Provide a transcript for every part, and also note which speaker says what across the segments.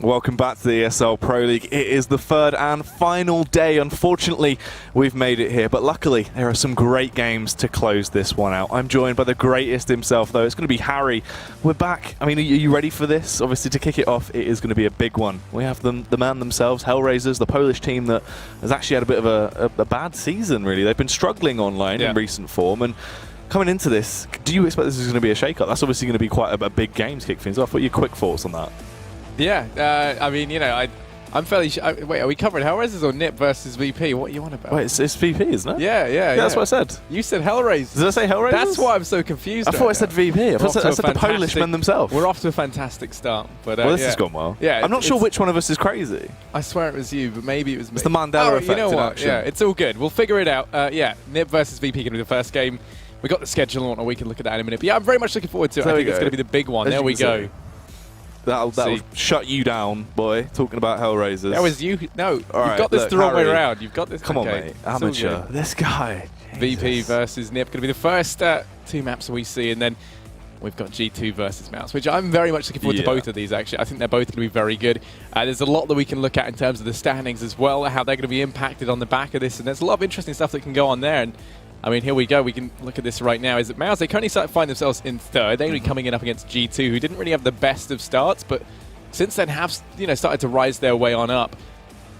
Speaker 1: Welcome back to the ESL Pro League. It is the third and final day. Unfortunately, we've made it here, but luckily there are some great games to close this one out. I'm joined by the greatest himself, though. It's going to be Harry. We're back. I mean, are you ready for this? Obviously, to kick it off, it is going to be a big one. We have the man themselves, Hellraisers, the Polish team that has actually had a bit of a bad season, really. They've been struggling online in recent form, and coming into this, do you expect this is going to be a shake-up? That's obviously going to be quite a big game to kick things off. What are your quick thoughts on that?
Speaker 2: Yeah, I mean, you know, I'm fairly wait, are we covering Hellraisers or NiP versus VP? What are you on about?
Speaker 1: Wait, it's VP, isn't it?
Speaker 2: Yeah.
Speaker 1: That's what I said.
Speaker 2: You said Hellraisers.
Speaker 1: Did I say Hellraisers?
Speaker 2: That's why I'm so confused.
Speaker 1: I thought I said VP. I thought I said the Polish men themselves.
Speaker 2: We're off to a fantastic start. But,
Speaker 1: well, this has gone well.
Speaker 2: Yeah,
Speaker 1: I'm not sure which one of us is crazy.
Speaker 2: I swear it was you, but maybe it was me.
Speaker 1: It's the Mandela effect.
Speaker 2: You know
Speaker 1: in
Speaker 2: what?
Speaker 1: action.
Speaker 2: Yeah, it's all good. We'll figure it out. Yeah, NiP versus VP going to be the first game. We got the schedule and whatnot. We can look at that in a minute. But yeah, I'm very much looking forward to it. I think it's going to be the big one. There we go.
Speaker 1: That'll shut you down, boy, talking about Hellraisers.
Speaker 2: That was you. No, you've got this the wrong way around. You've got this.
Speaker 1: Come on, mate. Amateur. This guy.
Speaker 2: VP versus NiP. Going to be the first two maps we see, and then we've got G2 versus Mouse, which I'm very much looking forward to both of these, actually. I think they're both going to be very good. There's a lot that we can look at in terms of the standings as well, how they're going to be impacted on the back of this, and there's a lot of interesting stuff that can go on there. And I mean, here we go. We can look at this right now. Is that Mouse? They currently find themselves in third. They're going to be coming in up against G2, who didn't really have the best of starts, but since then have started to rise their way on up.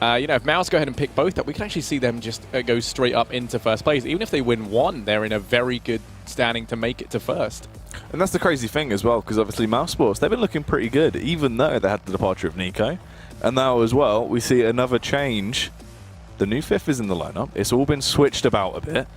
Speaker 2: If Mouse go ahead and pick both up, we can actually see them just go straight up into first place. Even if they win one, they're in a very good standing to make it to first.
Speaker 1: And that's the crazy thing as well, because obviously Mouse Sports, they've been looking pretty good, even though they had the departure of Nico. And now as well, we see another change. The new fifth is in the lineup. It's all been switched about a bit.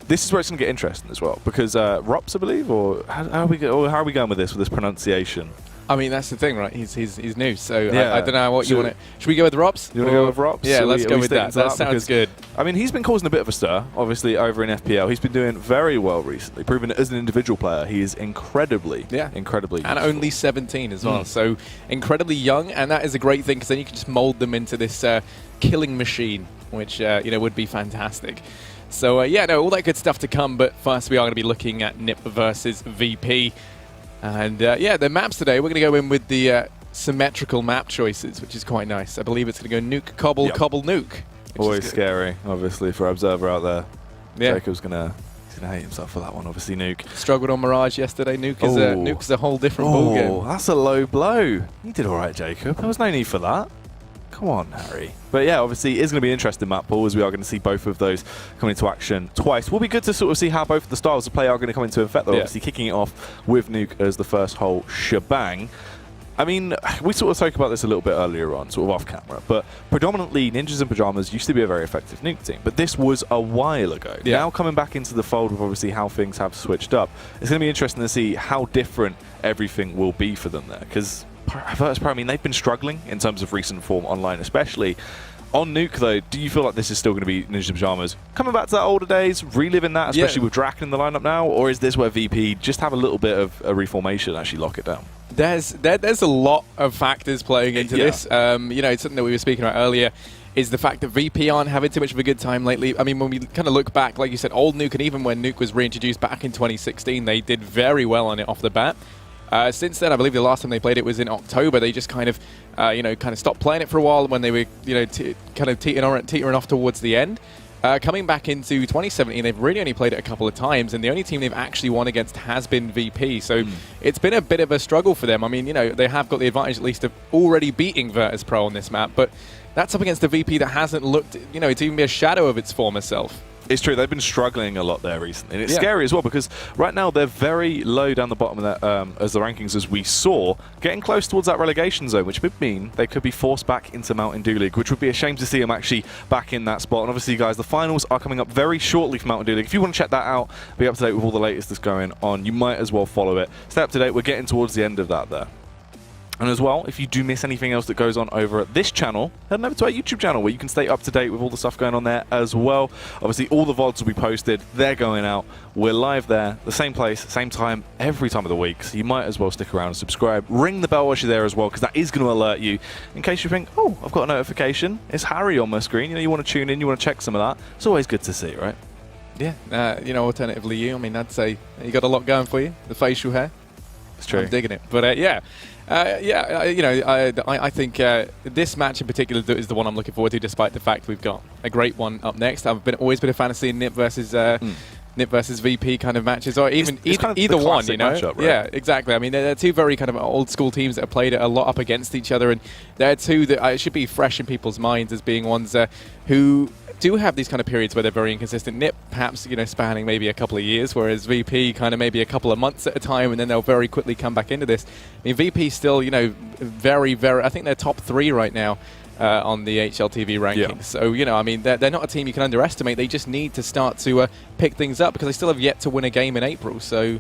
Speaker 1: This is where it's going to get interesting as well, because Rops, I believe, or how are we going with this pronunciation?
Speaker 2: I mean, that's the thing, right? He's new, so I don't know what you want to... Should we go with Rops?
Speaker 1: You want to go with Rops?
Speaker 2: Yeah, let's go with that. That sounds good.
Speaker 1: I mean, he's been causing a bit of a stir, obviously, over in FPL. He's been doing very well recently, proving that as an individual player, he is incredibly useful.
Speaker 2: And only 17 as well, so incredibly young, and that is a great thing, because then you can just mold them into this killing machine, which, would be fantastic. So, all that good stuff to come, but first we are going to be looking at NiP versus VP. And, the maps today, we're going to go in with the symmetrical map choices, which is quite nice. I believe it's going to go Nuke, Cobble, Cobble, Nuke.
Speaker 1: Always scary, obviously, for Observer out there.
Speaker 2: Yeah.
Speaker 1: Jacob's going to hate himself for that one, obviously, Nuke.
Speaker 2: Struggled on Mirage yesterday. Nuke's a whole different ballgame.
Speaker 1: Oh, that's a low blow. You did all right, Jacob. There was no need for that. Come on, Harry. But yeah, obviously, it's going to be an interesting map pool, as we are going to see both of those come into action twice. Will be good to sort of see how both of the styles of play are going to come into effect, though. Obviously, kicking it off with Nuke as the first whole shebang. I mean, we sort of spoke about this a little bit earlier on, sort of off camera, but predominantly Ninjas in Pyjamas used to be a very effective Nuke team, but this was a while ago. Yeah. Now coming back into the fold with obviously how things have switched up, it's going to be interesting to see how different everything will be for them there, because Virtus.pro, I mean, they've been struggling in terms of recent form online, especially. On Nuke, though, do you feel like this is still going to be Ninja Pyjamas coming back to that older days, reliving that, especially with Draken in the lineup now, or is this where VP just have a little bit of a reformation, actually lock it down?
Speaker 2: There's a lot of factors playing into this. It's something that we were speaking about earlier, is the fact that VP aren't having too much of a good time lately. I mean, when we kind of look back, like you said, old Nuke, and even when Nuke was reintroduced back in 2016, they did very well on it off the bat. Since then, I believe the last time they played it was in October. They just kind of stopped playing it for a while when they were, kind of teetering off towards the end. Coming back into 2017, they've really only played it a couple of times, and the only team they've actually won against has been VP. So it's been a bit of a struggle for them. I mean, they have got the advantage at least of already beating Virtus.pro on this map, but that's up against a VP that hasn't looked, to even be a shadow of its former self.
Speaker 1: It's true, they've been struggling a lot there recently. And it's scary as well, because right now they're very low down the bottom of that, as the rankings, as we saw, getting close towards that relegation zone, which would mean they could be forced back into Mountain Dew League, which would be a shame to see them actually back in that spot. And obviously, guys, the finals are coming up very shortly for Mountain Dew League. If you want to check that out, be up to date with all the latest that's going on, you might as well follow it. Stay up to date, we're getting towards the end of that there. And as well, if you do miss anything else that goes on over at this channel, head over to our YouTube channel where you can stay up to date with all the stuff going on there as well. Obviously, all the VODs will be posted. They're going out. We're live there, the same place, same time, every time of the week. So you might as well stick around and subscribe. Ring the bell while you're there as well, because that is going to alert you in case you think, oh, I've got a notification. It's Harry on my screen. You want to tune in, you want to check some of that. It's always good to see, right?
Speaker 2: Yeah. Alternatively, I mean, I'd say you got a lot going for you. The facial hair.
Speaker 1: It's true.
Speaker 2: I'm digging it. But you know, I think this match in particular is the one I'm looking forward to, despite the fact we've got a great one up next. I've always been a fan of seeing NiP versus VP kind of matches, or even either one, you know.
Speaker 1: Matchup, right?
Speaker 2: Yeah, exactly. I mean, they're two very kind of old school teams that have played it a lot up against each other, and they're two that should be fresh in people's minds as being ones who do have these kind of periods where they're very inconsistent. NiP perhaps, you know, spanning maybe a couple of years, whereas VP kind of maybe a couple of months at a time, and then they'll very quickly come back into this. I mean, VP still, you know, very, very, I think they're top 3 right now on the HLTV rankings. Yeah. So, you know, I mean, they're not a team you can underestimate. They just need to start to pick things up, because they still have yet to win a game in April. So,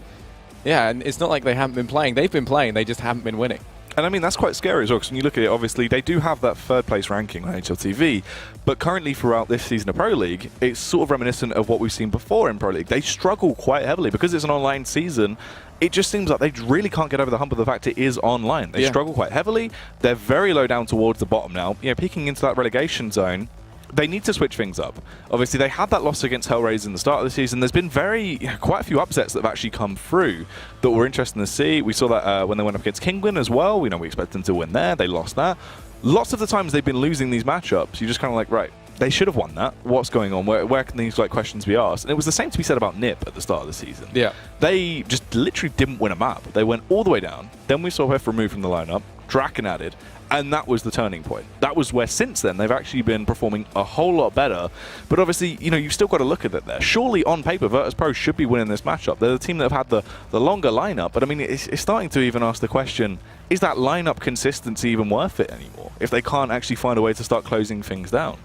Speaker 2: yeah, and it's not like they haven't been playing. They've been playing. They just haven't been winning.
Speaker 1: And I mean, that's quite scary as well, because when you look at it, obviously, they do have that 3rd place ranking on HLTV, but currently throughout this season of Pro League, it's sort of reminiscent of what we've seen before in Pro League. They struggle quite heavily because it's an online season. It just seems like they really can't get over the hump of the fact it is online. They struggle quite heavily. They're very low down towards the bottom now, you know, peeking into that relegation zone. They need to switch things up. Obviously, they had that loss against Hellraiser in the start of the season. There's been quite a few upsets that have actually come through that were interesting to see. We saw that when they went up against Kingwin as well. We expect them to win there. They lost that. Lots of the times they've been losing these matchups, you're just kind of like, right, they should have won that. What's going on? Where can these questions be asked? And it was the same to be said about NiP at the start of the season. Yeah. They just literally didn't win a map. They went all the way down. Then we saw Hef removed from the lineup, Draken added, and that was the turning point. That was where since then they've actually been performing a whole lot better. But obviously, you know, you've still got to look at it there. Surely on paper, Virtus.pro should be winning this matchup. They're the team that have had the longer lineup. But I mean, it's starting to even ask the question, is that lineup consistency even worth it anymore if they can't actually find a way to start closing things down?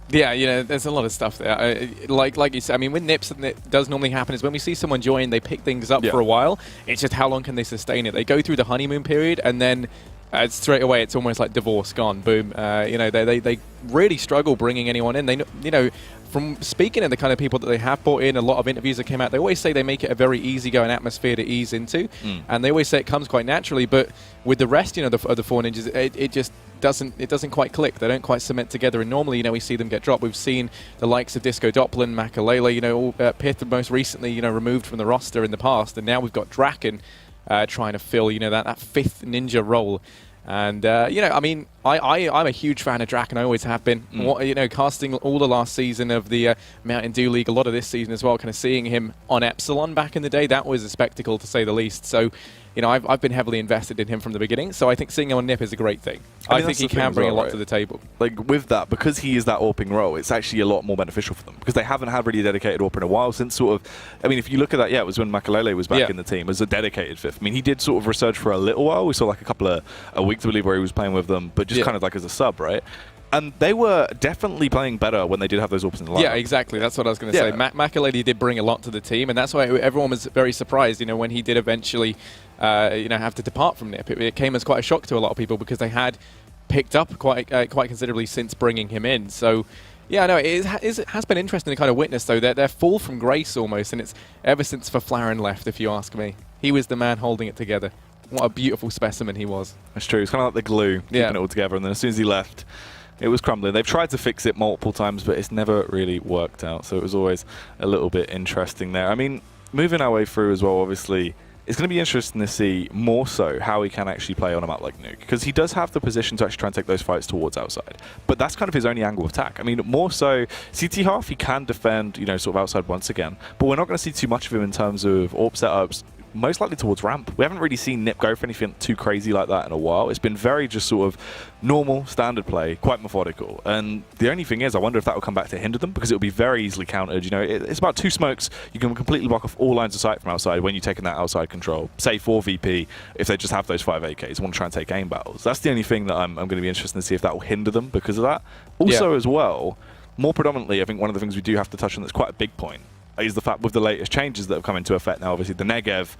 Speaker 2: Yeah, you know, there's a lot of stuff there. Like you said, I mean, with NiP, something that does normally happen is when we see someone join, they pick things up for a while. It's just how long can they sustain it? They go through the honeymoon period, and then straight away it's almost like divorce, gone, boom. You know, they really struggle bringing anyone in. They, you know, from speaking to the kind of people that they have brought in, a lot of interviews that came out, they always say they make it a very easygoing atmosphere to ease into, and they always say it comes quite naturally. But with the rest, you know, of the 4 ninjas, it just doesn't quite click. They don't quite cement together, and normally, you know, we see them get dropped. We've seen the likes of Disco Doppelin, Makalele, you know, Pith most recently, you know, removed from the roster in the past, and now we've got Draken trying to fill, you know, that 5th ninja role. And you know, I mean, I'm a huge fan of Draken. I always have been. You know, casting all the last season of the Mountain Dew League, a lot of this season as well, kind of seeing him on Epsilon back in the day, that was a spectacle to say the least. So, you know, I've been heavily invested in him from the beginning, so I think seeing him on NiP is a great thing. I think he can bring a lot to the table. Like,
Speaker 1: with that, because he is that AWPing role, it's actually a lot more beneficial for them, because they haven't had really a dedicated AWP in a while since sort of, I mean, if you look at that, it was when Makalele was back in the team as a dedicated 5th. I mean, he did sort of resurge for a little while. We saw like a week, I believe, where he was playing with them, but just kind of like as a sub, right? And they were definitely playing better when they did have those AWPs in the lineup. Yeah,
Speaker 2: exactly. That's what I was going to say. Makalele did bring a lot to the team, and that's why everyone was very surprised, you know, when he did eventually, you know, have to depart from NiP. It came as quite a shock to a lot of people, because they had picked up quite considerably since bringing him in. So, yeah, no, it has been interesting to kind of witness, though. They're full from grace almost, and it's ever since Verflaren left, if you ask me. He was the man holding it together. What a beautiful specimen he was.
Speaker 1: That's true. It's kind of like the glue, keeping it all together, and then as soon as he left, it was crumbling. They've tried to fix it multiple times, but it's never really worked out. So it was always a little bit interesting there. I mean, moving our way through as well, obviously, it's going to be interesting to see more so how he can actually play on a map like Nuke, because he does have the position to actually try and take those fights towards outside. But that's kind of his only angle of attack. I mean, more so, CT half, he can defend, you know, sort of outside once again, but we're not going to see too much of him in terms of AWP setups, most likely towards ramp. We haven't really seen NiP go for anything too crazy like that in a while. It's been very just sort of normal, standard play, quite methodical. And the only thing is, I wonder if that will come back to hinder them, because it will be very easily countered. You know, it's about 2 smokes. You can completely block off all lines of sight from outside when you're taking that outside control. Say 4 VP, if they just have those 5 AKs, want to try and take aim battles. That's the only thing that I'm going to be interested to see if that will hinder them because of that. Also, as well, more predominantly, I think one of the things we do have to touch on that's quite a big point is the fact with the latest changes that have come into effect now, obviously the Negev,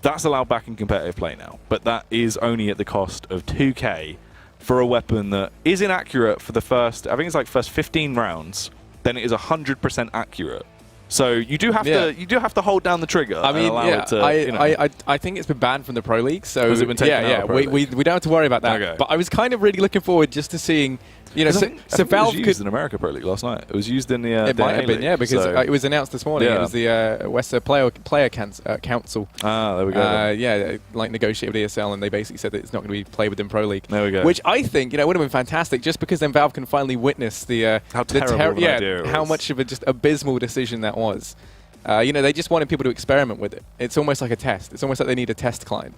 Speaker 1: that's allowed back in competitive play now, but that is only at the cost of 2k for a weapon that is inaccurate for the first, I think it's like first 15 rounds, then it is 100% accurate. So you do have to hold down the trigger. I mean, and allow it to,
Speaker 2: I think it's been banned from the Pro League, so
Speaker 1: has it been taken out of Pro League?
Speaker 2: we don't have to worry about that. Okay. But I was kind of really looking forward just to seeing You know,
Speaker 1: so Valve was used in America Pro League last night. It was used in the
Speaker 2: it might have been, yeah, because it was announced this morning.
Speaker 1: Yeah.
Speaker 2: It was the West Player Council.
Speaker 1: Ah, there we go.
Speaker 2: Yeah, like negotiated with ESL, and they basically said that it's not going to be played within Pro League.
Speaker 1: There we go.
Speaker 2: Which I think, you know, would have been fantastic, just because then Valve can finally witness the
Speaker 1: how terrible an idea it was.
Speaker 2: How much of a just abysmal decision that was. You know, they just wanted people to experiment with it. It's almost like a test. It's almost like they need a test client.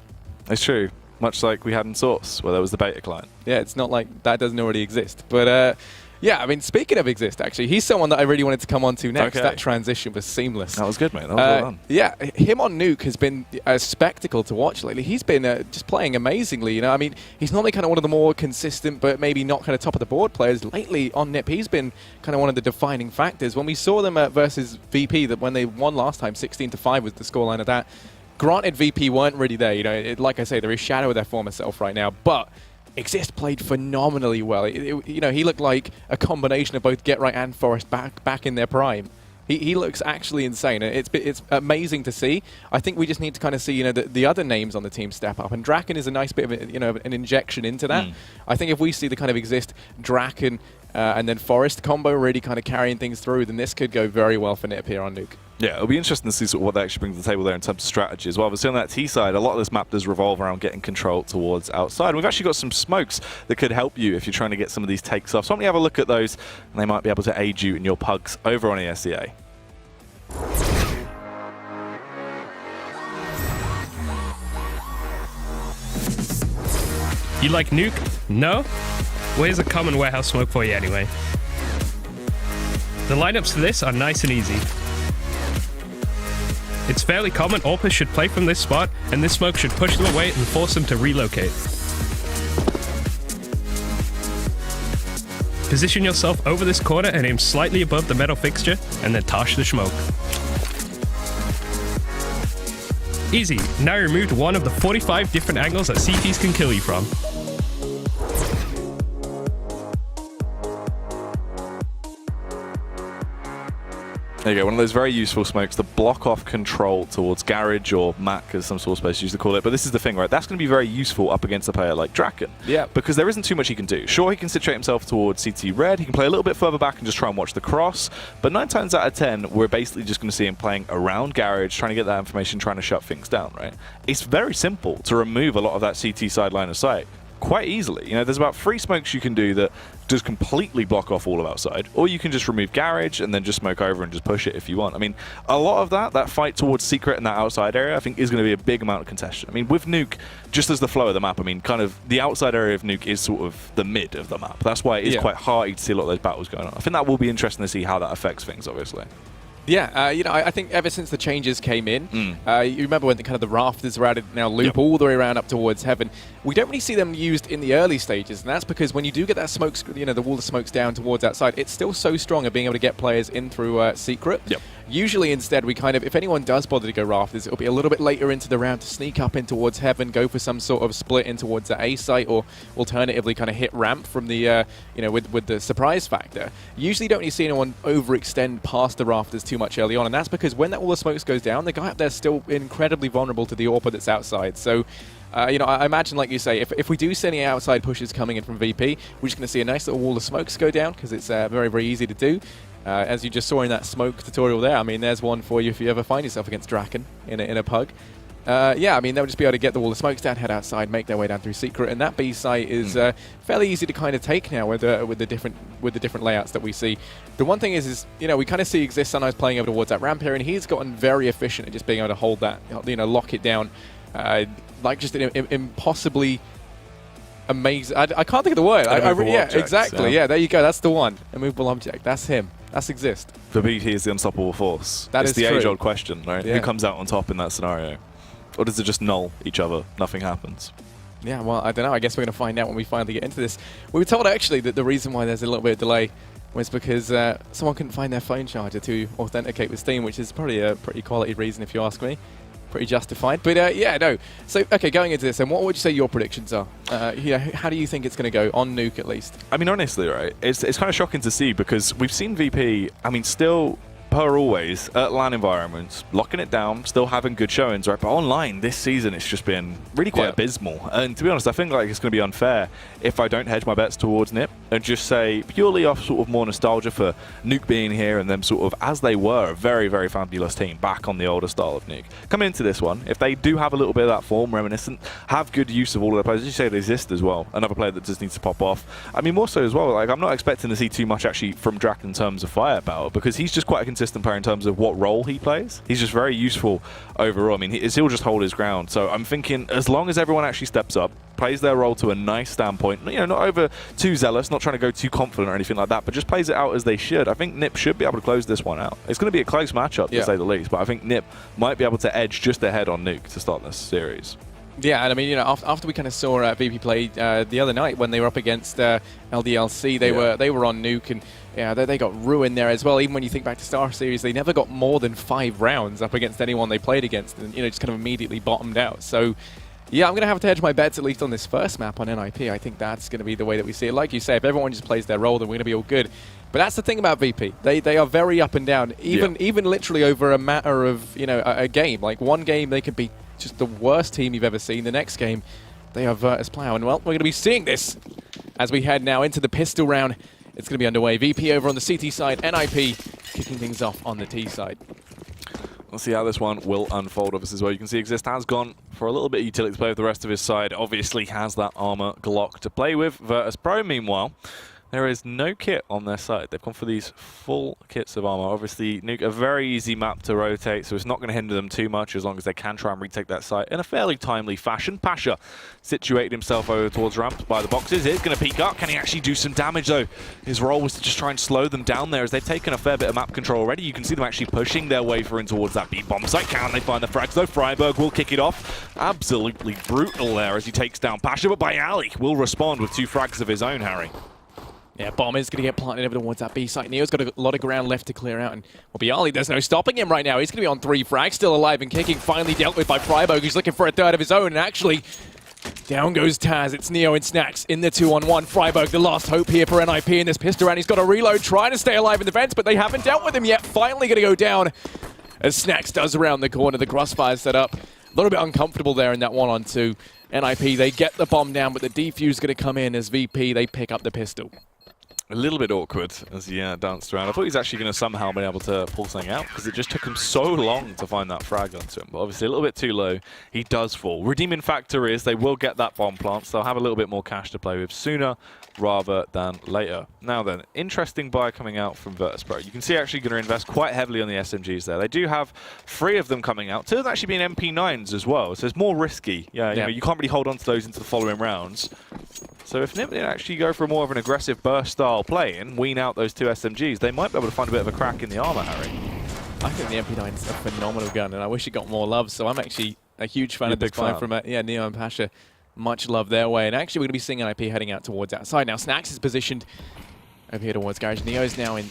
Speaker 1: It's true. Much like we had in Source, where there was the beta client.
Speaker 2: Yeah, it's not like that doesn't already exist. But yeah, I mean, speaking of exist, actually, he's someone that I really wanted to come on to next.
Speaker 1: Okay.
Speaker 2: That transition was seamless.
Speaker 1: That was good, mate. That was well done.
Speaker 2: Yeah, him on Nuke has been a spectacle to watch lately. He's been just playing amazingly. You know, I mean, he's normally kind of one of the more consistent, but maybe not kind of top of the board players. Lately on NiP, he's been kind of one of the defining factors. When we saw them versus VP, that when they won last time, 16-5 was the scoreline of that. Granted, VP weren't really there. You know, like I say, they're a shadow of their former self right now, but Exist played phenomenally well. You know, he looked like a combination of both Get Right and Forest back in their prime. He looks actually insane. It's amazing to see. I think we just need to kind of see, you know, the other names on the team step up, and Draken is a nice bit of a, you know, an injection into that. I think if we see the kind of Exist, Draken, and then Forest combo really kind of carrying things through, then this could go very well for NiP here on Nuke.
Speaker 1: Yeah, it'll be interesting to see sort of what they actually bring to the table there in terms of strategy as well. But on that T side, a lot of this map does revolve around getting control towards outside. We've actually got some smokes that could help you if you're trying to get some of these takes off. So why don't we have a look at those, and they might be able to aid you in your pugs over on ESEA.
Speaker 3: You like Nuke? No? Well, here's a common warehouse smoke for you anyway. The lineups for this are nice and easy. It's fairly common AWPers should play from this spot, and this smoke should push them away and force them to relocate. Position yourself over this corner and aim slightly above the metal fixture, and then toss the smoke. Easy. Now you removed one of the 45 different angles that CTs can kill you from.
Speaker 1: There you go, one of those very useful smokes to block off control towards Garage or Mac, as some source players used to call it. But this is the thing, right? That's going to be very useful up against a player like Draken.
Speaker 2: Yeah.
Speaker 1: Because there isn't too much he can do. Sure, he can situate himself towards CT Red. He can play a little bit further back and just try and watch the cross. But 9 times out of 10, we're basically just going to see him playing around Garage, trying to get that information, trying to shut things down, right? It's very simple to remove a lot of that CT side line of sight quite easily. You know, there's about 3 smokes you can do that just completely block off all of outside, or you can just remove Garage and then just smoke over and just push it if you want. I mean, a lot of that fight towards Secret and that outside area, I think is going to be a big amount of contention. I mean, with Nuke, just as the flow of the map, I mean, kind of the outside area of Nuke is sort of the mid of the map. That's why it is quite hard to see a lot of those battles going on. I think that will be interesting to see how that affects things, obviously.
Speaker 2: Yeah, you know, I think ever since the changes came in, you remember when the rafters were added, now loop all the way around up towards heaven. We don't really see them used in the early stages, and that's because when you do get that smoke, you know, the wall of smokes down towards outside, it's still so strong at being able to get players in through Secret.
Speaker 1: Yep.
Speaker 2: Usually, instead, we kind of, if anyone does bother to go rafters, it'll be a little bit later into the round to sneak up in towards heaven, go for some sort of split in towards the A site, or alternatively kind of hit ramp from the, you know, with the surprise factor. Usually don't really see anyone overextend past the rafters too much early on, and that's because when that wall of smokes goes down, the guy up there's still incredibly vulnerable to the AWPer that's outside. So, you know, I imagine, like you say, if we do see any outside pushes coming in from VP, we're just going to see a nice little wall of smokes go down, because it's very, very easy to do. As you just saw in that smoke tutorial there, I mean, there's one for you if you ever find yourself against Draken in a pug. Yeah, I mean, they'll just be able to get the wall of smokes down, head outside, make their way down through Secret, and that B site is fairly easy to kind of take now with the different layouts that we see. The one thing is you know, we kind of see Exist sometimes playing over towards that ramp here, and he's gotten very efficient at just being able to hold that, you know, lock it down, like just an impossibly amazing. I can't think of the word. Yeah, exactly. Yeah, there you go. That's the one. Immovable object. That's him. That's Exist.
Speaker 1: For BT is the unstoppable force.
Speaker 2: That
Speaker 1: it's
Speaker 2: is
Speaker 1: the
Speaker 2: true.
Speaker 1: age-old question, right?
Speaker 2: Yeah.
Speaker 1: Who comes out on top in that scenario? Or does it just null each other? Nothing happens.
Speaker 2: Yeah, well, I don't know. I guess we're going to find out when we finally get into this. We were told, actually, that the reason why there's a little bit of delay was because someone couldn't find their phone charger to authenticate with Steam, which is probably a pretty quality reason, if you ask me. Pretty justified. But yeah, no. So, okay, going into this, then, what would you say your predictions are? You know, how do you think it's going to go, on Nuke at least?
Speaker 1: I mean, honestly, right, it's kind of shocking to see, because we've seen VP, I mean, still per always, at LAN environments, locking it down, still having good showings, right? But online this season, it's just been really quite abysmal. And to be honest, I think like it's going to be unfair if I don't hedge my bets towards NiP and just say purely off sort of more nostalgia for Nuke being here and them sort of, as they were, a very, very fabulous team back on the older style of Nuke. Coming into this one, if they do have a little bit of that form reminiscent, have good use of all of their players, as you say, they exist as well. Another player that just needs to pop off. I mean, more so as well, like I'm not expecting to see too much actually from Drac in terms of firepower because he's just quite a consistent player in terms of what role he plays. He's just very useful overall. I mean, he'll just hold his ground. So I'm thinking as long as everyone actually steps up, plays their role to a nice standpoint, you know, not over too zealous, not trying to go too confident or anything like that, but just plays it out as they should. I think NiP should be able to close this one out. It's going to be a close matchup, to say the least, but I think NiP might be able to edge just ahead on Nuke to start this series.
Speaker 2: Yeah, and I mean, you know, after we kind of saw VP play the other night when they were up against LDLC, they were on Nuke, and yeah, they got ruined there as well. Even when you think back to Star Series, they never got more than 5 rounds up against anyone they played against, and you know, just kind of immediately bottomed out. So yeah, I'm going to have to hedge my bets at least on this first map on NiP. I think that's going to be the way that we see it. Like you say, if everyone just plays their role, then we're going to be all good. But that's the thing about VP. They are very up and down, even literally over a matter of, you know, a game. Like one game they could be just the worst team you've ever seen. The next game, they are Virtus.pro. And, well, we're going to be seeing this as we head now into the pistol round. It's going to be underway. VP over on the CT side, NiP kicking things off on the T side.
Speaker 1: We'll see how this one will unfold. Obviously, as well, you can see Exist has gone for a little bit of utility play with the rest of his side. Obviously has that armor Glock to play with. Virtus.pro, meanwhile, there is no kit on their side. They've gone for these full kits of armor. Obviously, Nuke, a very easy map to rotate, so it's not going to hinder them too much as long as they can try and retake that site in a fairly timely fashion. Pasha situated himself over towards ramp by the boxes. He's going to peek up. Can he actually do some damage, though? His role was to just try and slow them down there as they've taken a fair bit of map control already. You can see them actually pushing their way through and towards that B-bomb site. Can they find the frags, though? Freiburg will kick it off. Absolutely brutal there as he takes down Pasha, but Bayali will respond with 2 frags of his own, Harry.
Speaker 2: Yeah, Bomb is going to get planted over towards that B site. Neo's got a lot of ground left to clear out, and well, Bialy, there's no stopping him right now. He's going to be on 3 frags, still alive and kicking, finally dealt with by Freiburg. He's looking for a third of his own, and actually, down goes Taz. It's Neo and Snacks in the 2-on-1. Freiburg, the last hope here for NiP in this pistol round. He's got a reload, trying to stay alive in defense, but they haven't dealt with him yet. Finally going to go down as Snacks does around the corner. The crossfire set up. A little bit uncomfortable there in that 1-on-2. NiP, they get the bomb down, but the defuse going to come in as VP, they pick up the pistol.
Speaker 1: A little bit awkward as he danced around. I thought he was actually going to somehow be able to pull something out because it just took him so long to find that frag onto him. But obviously a little bit too low. He does fall. Redeeming factor is they will get that bomb plant, so they'll have a little bit more cash to play with sooner rather than later. Now then, interesting buy coming out from Virtus.pro. You can see actually going to invest quite heavily on the SMGs there. They do have 3 of them coming out. 2 of them actually being MP9s as well, so it's more risky. Yeah, you know, you can't really hold on to those into the following rounds. So if NiP did actually go for more of an aggressive burst style play and wean out those 2 SMGs, they might be able to find a bit of a crack in the armor, Harry.
Speaker 2: I think the MP9 is a phenomenal gun, and I wish it got more love, so I'm actually a huge fan of this buy from Neo and Pasha. Much love their way, and actually we're going to be seeing NiP heading out towards outside. Now Snacks is positioned over here towards Garage. Neo's now in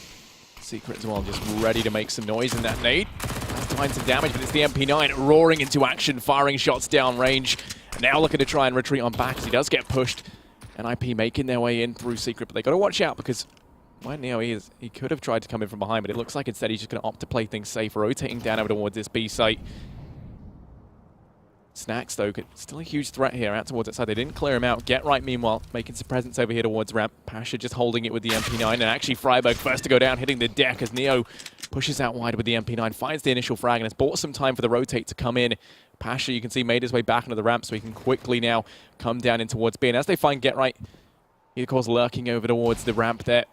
Speaker 2: secret as well, just ready to make some noise in that nade. Find some damage, but it's the MP9 roaring into action, firing shots down range. Now looking to try and retreat on back as he does get pushed. NiP making their way in through secret, but they got to watch out because where Neo is, he could have tried to come in from behind, but it looks like instead he's just going to opt to play things safe, rotating down over towards this B site. Snacks, though, still a huge threat here out towards that side. They didn't clear him out. Get Right, meanwhile, making some presence over here towards ramp. Pasha just holding it with the MP9, and actually Freiburg first to go down, hitting the deck as Neo pushes out wide with the MP9, finds the initial frag, and has bought some time for the rotate to come in. Pasha, you can see, made his way back into the ramp, so he can quickly now come down in towards B. And as they find Get Right, he, of course, lurking over towards the ramp there.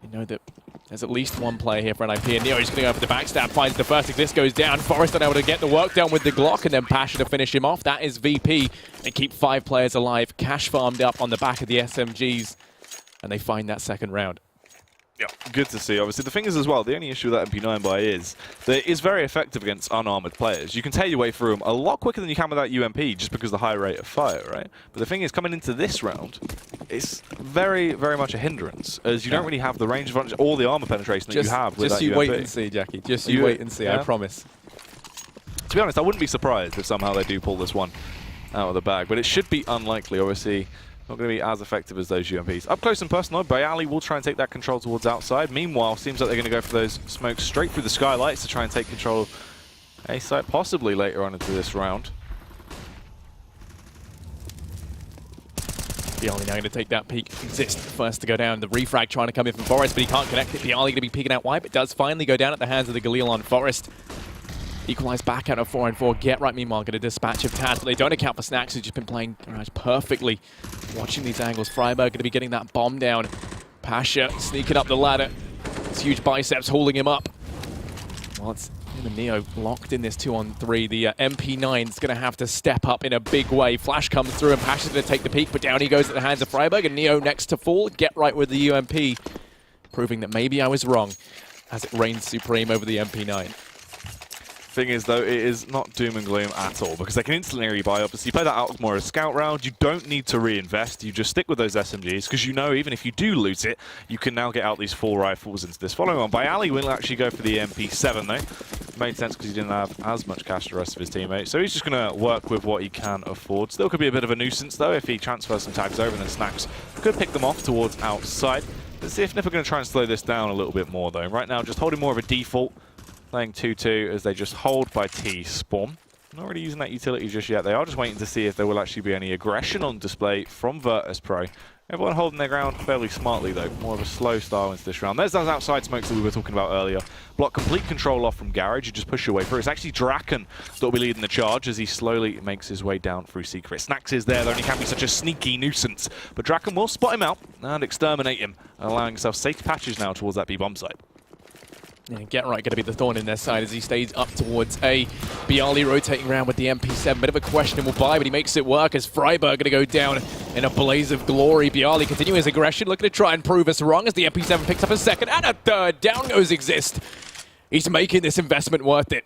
Speaker 2: You know that there's at least one player here for NiP, and Neo is going to go for the backstab, finds the first Exist, goes down. Forrest unable to get the work done with the Glock, and then Pasha to finish him off. That is VP. They keep 5 players alive, cash farmed up on the back of the SMGs, and they find that second round.
Speaker 1: Yeah, good to see. Obviously, the thing is as well, the only issue with that MP9 buy is that it is very effective against unarmored players. You can tear your way through them a lot quicker than you can with that UMP just because of the high rate of fire, right? But the thing is, coming into this round, it's very, very much a hindrance as you don't really have the range advantage or the armor penetration that you have with that UMP.
Speaker 2: Just you wait and see, Jackie. Just you wait and see, I promise.
Speaker 1: To be honest, I wouldn't be surprised if somehow they do pull this one out of the bag, but it should be unlikely. Obviously, Not going to be as effective as those UMPs. Up close and personal, Bayali will try and take that control towards outside. Meanwhile, seems like they're going to go for those smokes straight through the skylights to try and take control of A site, possibly later on into this round.
Speaker 2: Bialy now going to take that peek. Exist first to go down. The refrag trying to come in from Forest, but he can't connect it. Bialy going to be peeking out wide, but does finally go down at the hands of the Galil on Forest. Equalize back out of 4-4. Get right, meanwhile, going to dispatch of Taz, but they don't account for Snax, who's just been playing perfectly. Watching these angles. Freiburg going to be getting that bomb down. Pasha sneaking up the ladder. His huge biceps holding him up. Well, it's him and Neo locked in this 2-on-3. The MP9's going to have to step up in a big way. Flash comes through and Pasha's going to take the peek, but down he goes at the hands of Freiburg, and Neo next to fall. Get right with the UMP, proving that maybe I was wrong as it reigns supreme over the MP9.
Speaker 1: Thing is, though, it is not doom and gloom at all, because they can instantly rebuy. Obviously, you play that out more as a scout round. You don't need to reinvest. You just stick with those SMGs, because you know even if you do lose it, you can now get out these 4 rifles into this following on. Bayali will actually go for the MP7, though. Made sense because he didn't have as much cash as the rest of his teammates, so he's just going to work with what he can afford. Still could be a bit of a nuisance, though, if he transfers some tags over, and then Snax could pick them off towards outside. Let's see if NiP are going to try and slow this down a little bit more, though. Right now, just holding more of a default. Playing 2-2 as they just hold by T-Spawn. Not really using that utility just yet. They are just waiting to see if there will actually be any aggression on display from Virtus.pro. Everyone holding their ground fairly smartly, though. More of a slow style into this round. There's those outside smokes that we were talking about earlier. Block complete control off from Garage. You just push your way through. It's actually Draken that will be leading the charge as he slowly makes his way down through Secret. Snax is there, though, and he can be such a sneaky nuisance. But Draken will spot him out and exterminate him, allowing himself safe patches now towards that B-bomb site.
Speaker 2: Yeah, Get right going to be the thorn in their side as he stays up towards A. Bialy rotating around with the MP7. Bit of a questionable buy, but he makes it work as Freiburg going to go down in a blaze of glory. Bialy continuing his aggression, looking to try and prove us wrong as the MP7 picks up a second and a third. Down goes Exist. He's making this investment worth it.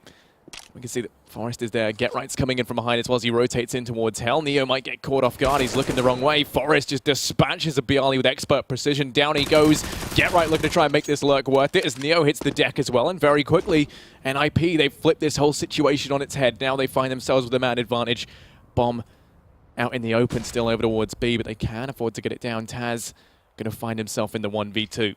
Speaker 2: We can see that Forest is there. Get right's coming in from behind as well as he rotates in towards Hell. Neo might get caught off guard. He's looking the wrong way. Forest just dispatches a Bialy with expert precision. Down he goes. Get right looking to try and make this lurk worth it as Neo hits the deck as well. And very quickly, NiP, they've flipped this whole situation on its head. Now they find themselves with a man advantage. Bomb out in the open still over towards B, but they can afford to get it down. Taz going to find himself in the 1v2.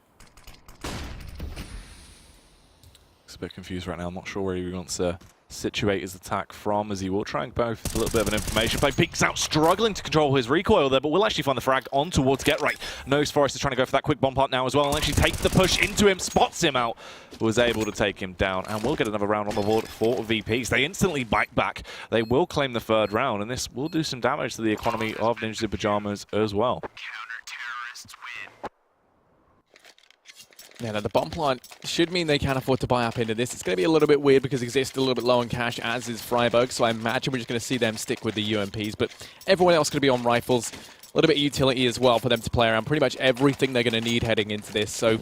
Speaker 1: He's a bit confused right now. I'm not sure where he wants to situate his attack from, as he will try and both a little bit of an information play. Peeks out, struggling to control his recoil there, but will actually find the frag on towards Get Right. Knows Forest is trying to go for that quick bomb part now as well, and actually take the push into him, spots him out, was able to take him down, and will get another round on the board for VPs. They instantly bite back. They will claim the 3rd round, and this will do some damage to the economy of Ninjas in Pajamas as well.
Speaker 2: Yeah, now the bomb plant should mean they can afford to buy up into this. It's going to be a little bit weird because Exist a little bit low on cash, as is Freiburg, so I imagine we're just going to see them stick with the UMPs, but everyone else going to be on rifles. A little bit of utility as well for them to play around. Pretty much everything they're going to need heading into this, so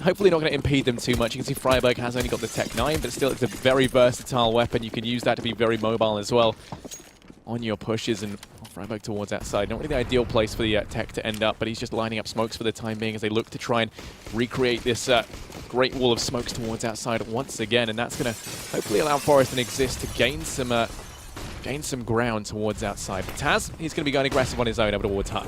Speaker 2: hopefully not going to impede them too much. You can see Freiburg has only got the Tech 9, but still it's a very versatile weapon. You can use that to be very mobile as well on your pushes, and Freiburg towards that side. Not really the ideal place for the Tech to end up, but he's just lining up smokes for the time being as they look to try and recreate this great wall of smokes towards outside once again, and that's going to hopefully allow Forest and Exist to gain some ground towards outside. But Taz, he's going to be going aggressive on his own over towards Hut.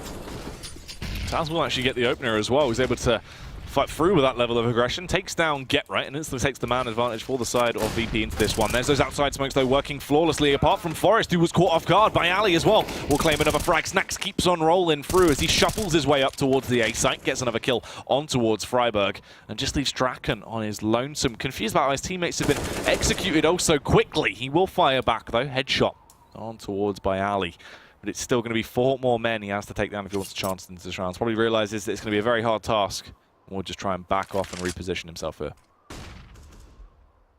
Speaker 1: Taz will actually get the opener as well. He's able to fight through with that level of aggression, takes down Get Right, and instantly takes the man advantage for the side of VP into this one. There's those outside smokes, though, working flawlessly, apart from Forest, who was caught off guard by Ali as well. Will claim another frag. Snax keeps on rolling through as he shuffles his way up towards the A site, gets another kill on towards Freiburg, and just leaves Draken on his lonesome. Confused about how his teammates have been executed oh so quickly. He will fire back, though. Headshot on towards by Ali. But it's still going to be 4 more men he has to take down if he wants to chance into this round. Probably realizes that it's going to be a very hard task. We'll just try and back off and reposition himself here.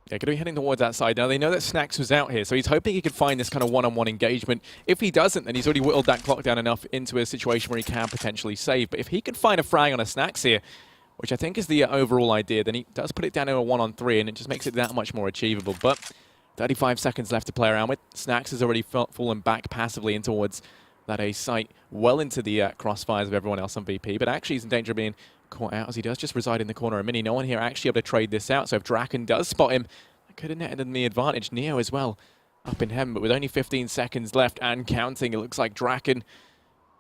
Speaker 2: Yeah, going to be heading towards that side. Now, they know that Snax was out here, so he's hoping he could find this kind of one-on-one engagement. If he doesn't, then he's already whittled that clock down enough into a situation where he can potentially save. But if he could find a frag on a Snax here, which I think is the overall idea, then he does put it down to a 1-on-3, and it just makes it that much more achievable. But 35 seconds left to play around with. Snax has already fallen back passively in towards that A site, well into the crossfires of everyone else on VP, but actually he's in danger of being caught out as he does just reside in the corner of Mini. No one here actually able to trade this out, so if Draken does spot him, that could have netted him the advantage. Neo as well up in heaven, but with only 15 seconds left and counting, it looks like Draken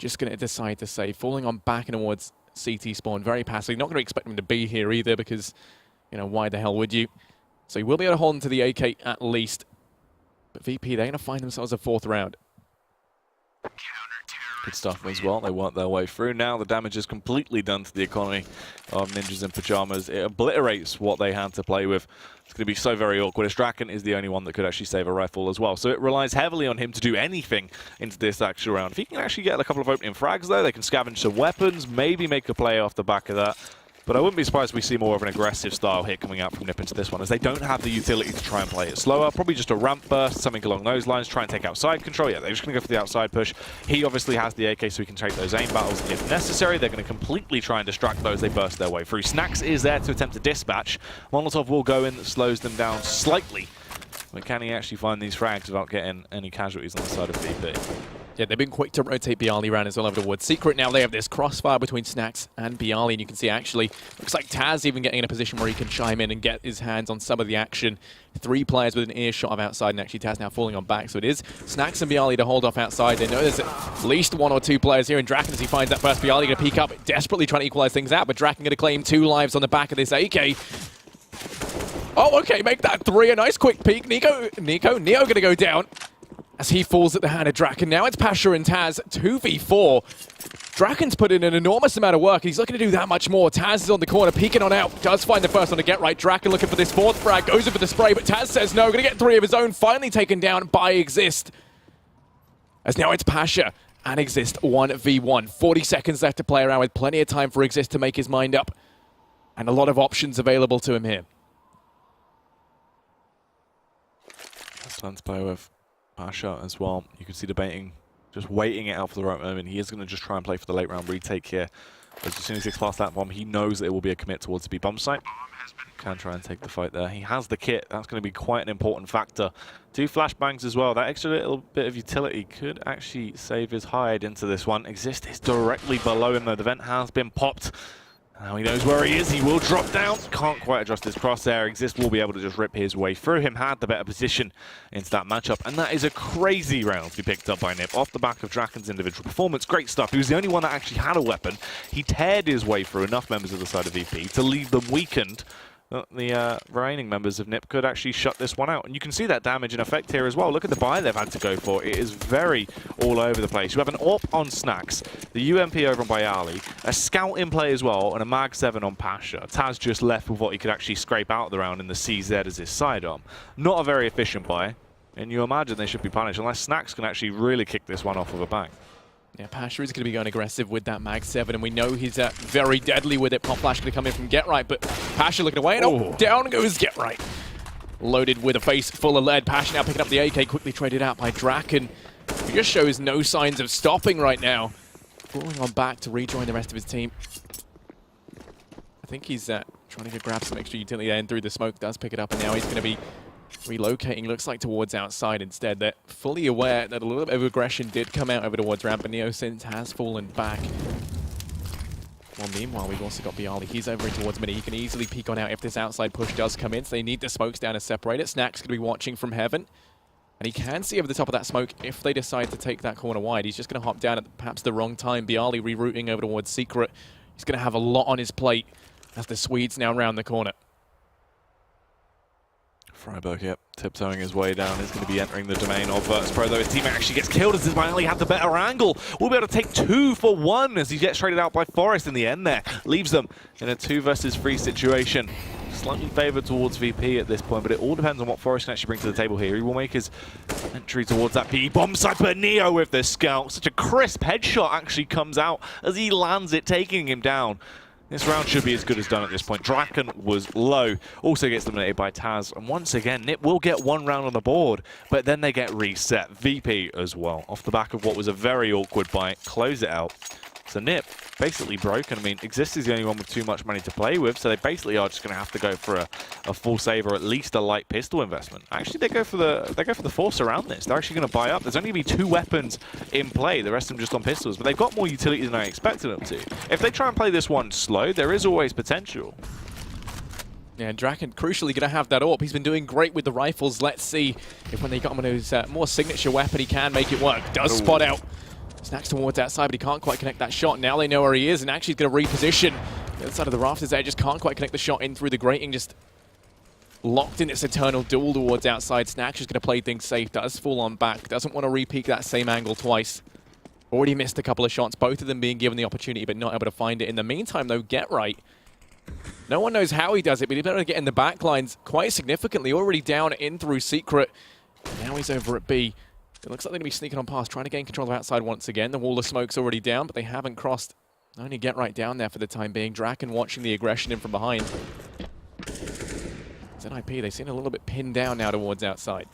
Speaker 2: just going to decide to save, falling on back and towards CT spawn very passively. Not going to expect him to be here either because, you know, why the hell would you? So he will be able to hold into the AK at least. But VP, they're going to find themselves a 4th round.
Speaker 1: Good stuff as well. They work their way through. Now the damage is completely done to the economy of Ninjas in Pajamas. It obliterates what they had to play with. It's going to be so very awkward. As Draken is the only one that could actually save a rifle as well. So it relies heavily on him to do anything into this actual round. If he can actually get a couple of opening frags though, they can scavenge some weapons, maybe make a play off the back of that. But I wouldn't be surprised if we see more of an aggressive style hit coming out from NiP into this one, as they don't have the utility to try and play it slower. Probably just a ramp burst, something along those lines, try and take outside control. Yeah, they're just going to go for the outside push. He obviously has the AK, so he can take those aim battles if necessary. They're going to completely try and distract those. They burst their way through. Snax is there to attempt to dispatch. Molotov will go in, that slows them down slightly. But can he actually find these frags without getting any casualties on the side of VP?
Speaker 2: Yeah, they've been quick to rotate Bialy around as well over towards Secret. Now they have this crossfire between Snax and Bialy, and you can see actually, looks like Taz even getting in a position where he can chime in and get his hands on some of the action. 3 players with an earshot of outside, and actually Taz now falling on back. So it is Snax and Bialy to hold off outside. They know there's at least 1 or 2 players here, and Draken, as he finds that first, Bialy going to peek up, desperately trying to equalize things out, but Draken going to claim 2 lives on the back of this AK. Oh, okay, make that 3. A nice quick peek. Neo going to go down as he falls at the hand of Draken. Now it's Pasha and Taz, 2v4. Draken's put in an enormous amount of work. He's looking to do that much more. Taz is on the corner, peeking on out. Does find the first one to get right. Draken looking for this 4th frag, goes in for the spray, but Taz says no. Going to get 3 of his own, finally taken down by Exist. As now it's Pasha and Exist 1v1. 40 seconds left to play around with, plenty of time for Exist to make his mind up. And a lot of options available to him here.
Speaker 1: That's fun to play with. Pasha as well. You can see debating, just waiting it out for the right moment. He is going to just try and play for the late round retake here. As soon as he gets past that bomb, he knows that it will be a commit towards the B bomb site. Can try and take the fight there. He has the kit. That's going to be quite an important factor. 2 flashbangs as well. That extra little bit of utility could actually save his hide into this one. Exist is directly below him though. The vent has been popped. Now he knows where he is. He will drop down. Can't quite adjust his crosshair. Exist will be able to just rip his way through him. Had the better position into that matchup. And that is a crazy round to be picked up by NiP. Off the back of Draken's individual performance. Great stuff. He was the only one that actually had a weapon. He teared his way through enough members of the side of VP to leave them weakened. The remaining members of NiP could actually shut this one out. And you can see that damage in effect here as well. Look at the buy they've had to go for. It is very all over the place. You have an AWP on Snax, the UMP over on Bialy, a scout in play as well, and a Mag 7 on Pasha. Taz just left with what he could actually scrape out of the round in the CZ as his sidearm. Not a very efficient buy, and you imagine they should be punished unless Snax can actually really kick this one off with a bang.
Speaker 2: Yeah, Pasha is going to be going aggressive with that Mag 7, and we know he's very deadly with it. Pop Flash going to come in from Get Right, but Pasha looking away, and down goes Get Right. Loaded with a face full of lead. Pasha now picking up the AK, quickly traded out by Draken, who just shows no signs of stopping right now. Falling on back to rejoin the rest of his team. I think he's trying to grab some extra utility there, and through the smoke does pick it up, and now he's going to be relocating, looks like towards outside instead. They're fully aware that a little bit of aggression did come out over towards ramp, but Neosynth has fallen back. Well, meanwhile, we've also got Bialy. He's over in towards mid. He can easily peek on out if this outside push does come in, so they need the smokes down to separate it. Snack's going to be watching from heaven, and he can see over the top of that smoke if they decide to take that corner wide. He's just going to hop down at perhaps the wrong time. Bialy rerouting over towards Secret. He's going to have a lot on his plate as the Swedes now round the corner.
Speaker 1: Freiburg, yep, tiptoeing his way down. Is going to be entering the domain of Virtus.pro, though his teammate actually gets killed as Bialy had the better angle. We'll be able to take 2 for 1 as he gets traded out by Forest in the end there. Leaves them in a 2 versus 3 situation. Slightly favoured towards VP at this point, but it all depends on what Forest can actually bring to the table here. He will make his entry towards that PE bomb site, but Neo with the scout. Such a crisp headshot actually comes out as he lands it, taking him down. This round should be as good as done at this point. Draken was low, also gets eliminated by Taz. And once again, NiP will get 1 round on the board, but then they get reset. VP as well, off the back of what was a very awkward bite. Close it out. So NiP basically broken. I mean, Exist is the only one with too much money to play with, so they basically are just going to have to go for a full save or at least a light pistol investment. Actually, they go for the force around this. They're actually going to buy up. There's only going to be 2 weapons in play. The rest of them just on pistols, but they've got more utility than I expected them to. If they try and play this one slow, there is always potential.
Speaker 2: Yeah, Draken crucially going to have that AWP. He's been doing great with the rifles. Let's see if when they got him on his more signature weapon, he can make it work. Does spot out Snacks towards outside, but he can't quite connect that shot. Now they know where he is, and actually he's going to reposition. The other side of the rafters there, just can't quite connect the shot in through the grating, just locked in this eternal duel towards outside. Snacks is going to play things safe, does fall on back, doesn't want to repeat that same angle twice. Already missed a couple of shots, both of them being given the opportunity, but not able to find it. In the meantime, though, Get Right. No one knows how he does it, but he's able to get in the back lines quite significantly. Already down in through Secret. Now he's over at B. It looks like they're going to be sneaking on past, trying to gain control of outside once again. The wall of smoke's already down, but they haven't crossed. Only Get Right down there for the time being. Draken watching the aggression in from behind. NiP, they seem a little bit pinned down now towards outside.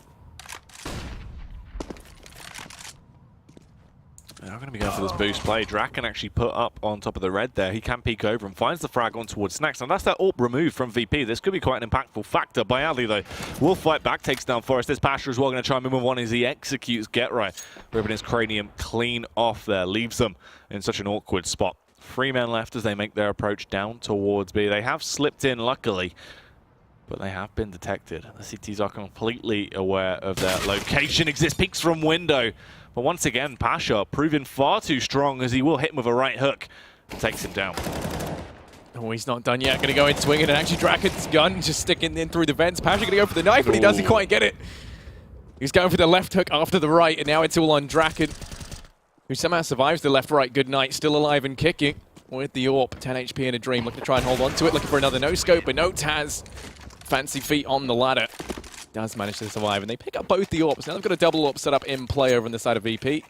Speaker 1: They're going to be going for this boost play. Draken actually put up on top of the red there. He can peek over and finds the frag on towards Snacks. And that's that AWP removed from VP. This could be quite an impactful factor. Bayali, though, will fight back, takes down Forest. This Pasha as well going to try and move one as he executes Get Right. Ripping his cranium clean off there. Leaves them in such an awkward spot. 3 men left as they make their approach down towards B. They have slipped in, luckily, but they have been detected. The CTs are completely aware of their location. Exists peeks from window. But once again, Pasha proving far too strong as he will hit him with a right hook and takes him down.
Speaker 2: Oh, he's not done yet. Going to go in swinging, and actually Draken's gun just sticking in through the vents. Pasha going to go for the knife, but he doesn't quite get it. He's going for the left hook after the right, and now it's all on Draken, who somehow survives the left-right good night, still alive and kicking with the AWP. 10 HP in a dream, looking to try and hold on to it, looking for another no-scope, but no Taz. Fancy feet on the ladder. Does manage to survive, and they pick up both the AWPs. Now they've got a double AWP set up in play over on the side of VP.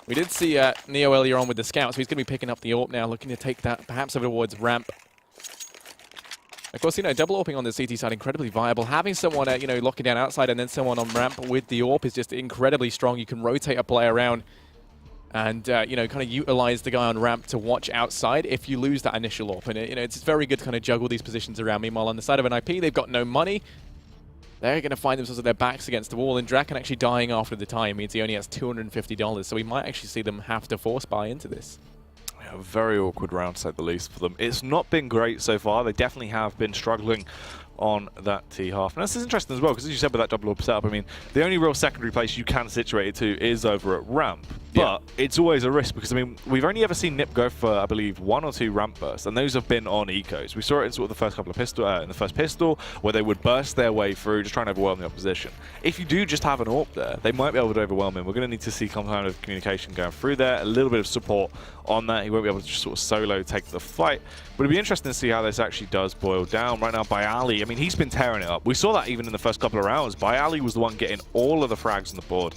Speaker 2: We did see Neo earlier on with the scout, so he's going to be picking up the AWP now, looking to take that perhaps over towards ramp. Of course, you know, double AWPing on the CT side, incredibly viable. Having someone, you know, locking down outside and then someone on ramp with the AWP is just incredibly strong. You can rotate a player around and, you know, kind of utilize the guy on ramp to watch outside if you lose that initial AWP. And, you know, it's very good to kind of juggle these positions around. Meanwhile, on the side of NiP, they've got no money. They're going to find themselves with their backs against the wall, and Draken actually dying after the time means he only has $250, so we might actually see them have to force buy into this.
Speaker 1: Yeah, very awkward round, to say the least, for them. It's not been great so far. They definitely have been struggling on that T half. And this is interesting as well, because as you said with that double AWP setup, I mean, the only real secondary place you can situate it to is over at ramp. But it's always a risk, because I mean, we've only ever seen NiP go for, I believe, 1 or 2 ramp bursts, and those have been on ecos. We saw it in sort of the first couple of in the first pistol, where they would burst their way through, just trying to overwhelm the opposition. If you do just have an AWP there, they might be able to overwhelm him. We're going to need to see some kind of communication going through there, a little bit of support on that. He won't be able to just sort of solo take the fight. But it'll be interesting to see how this actually does boil down. Right now, Bayali, I mean, he's been tearing it up. We saw that even in the first couple of rounds. Bayali was the one getting all of the frags on the board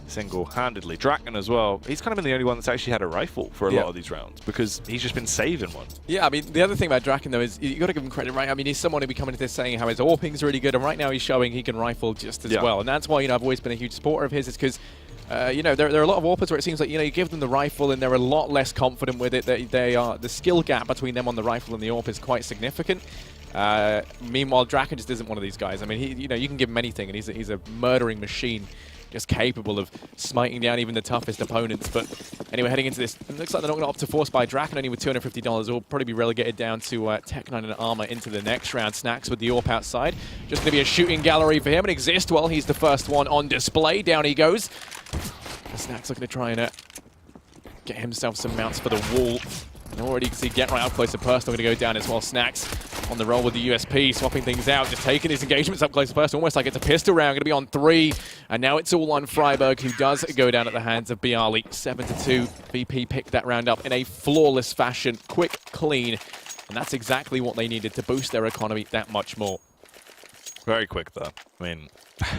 Speaker 1: single-handedly. Draken as well. He's kind of been the only one that's actually had a rifle for a lot of these rounds, because he's just been saving one. Yeah,
Speaker 2: I mean, the other thing about Draken, though, is you got to give him credit, right? I mean, he's someone who be coming into this saying how his AWPing's really good, and right now he's showing he can rifle just as well. And that's why, you know, I've always been a huge supporter of his, is because you know, there are a lot of AWPers where it seems like, you know, you give them the rifle and they're a lot less confident with it. The skill gap between them on the rifle and the AWP is quite significant. Meanwhile, Draken just isn't one of these guys. I mean, you know, you can give him anything, and he's a murdering machine, just capable of smiting down even the toughest opponents. But anyway, heading into this, it looks like they're not going to opt to force buy. Draken only with $250 will probably be relegated down to Tech 9 and Armor into the next round. Snacks with the AWP outside. Just going to be a shooting gallery for him, and Exist, well, he's the first one on display. Down he goes. Snacks looking to try and get himself some mounts for the wall. And already you can see Get Right up close and personal going to go down as well. Snacks on the roll with the USP, swapping things out, just taking his engagements up close and personal, almost like it's a pistol round, going to be on 3. And now it's all on Freiburg, who does go down at the hands of Bialy. 7-2. VP picked that round up in a flawless fashion, quick, clean. And that's exactly what they needed to boost their economy that much more.
Speaker 1: Very quick, though. I mean,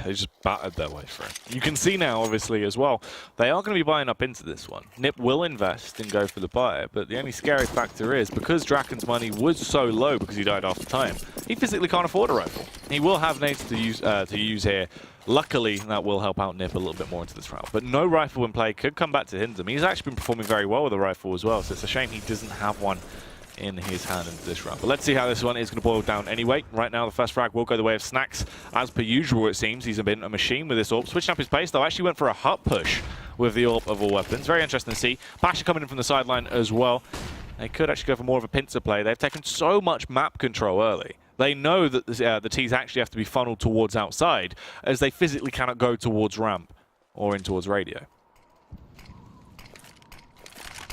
Speaker 1: they just battered their way through. You can see now, obviously, as well, they are going to be buying up into this one. NiP will invest and go for the buy, but the only scary factor is, because Draken's money was so low because he died after time, he physically can't afford a rifle. He will have nades to use here. Luckily, that will help out NiP a little bit more into this round. But no rifle in play could come back to hinder him. He's actually been performing very well with a rifle as well, so it's a shame he doesn't have one in his hand into this round. But let's see how this one is going to boil down anyway. Right now, the first frag will go the way of Snacks. As per usual, it seems he's been a machine with this AWP. Switching up his pace, though, actually went for a hut push with the AWP of all weapons. Very interesting to see. Pasha coming in from the sideline as well. They could actually go for more of a pincer play. They've taken so much map control early. They know that the T's actually have to be funneled towards outside, as they physically cannot go towards ramp or in towards radio.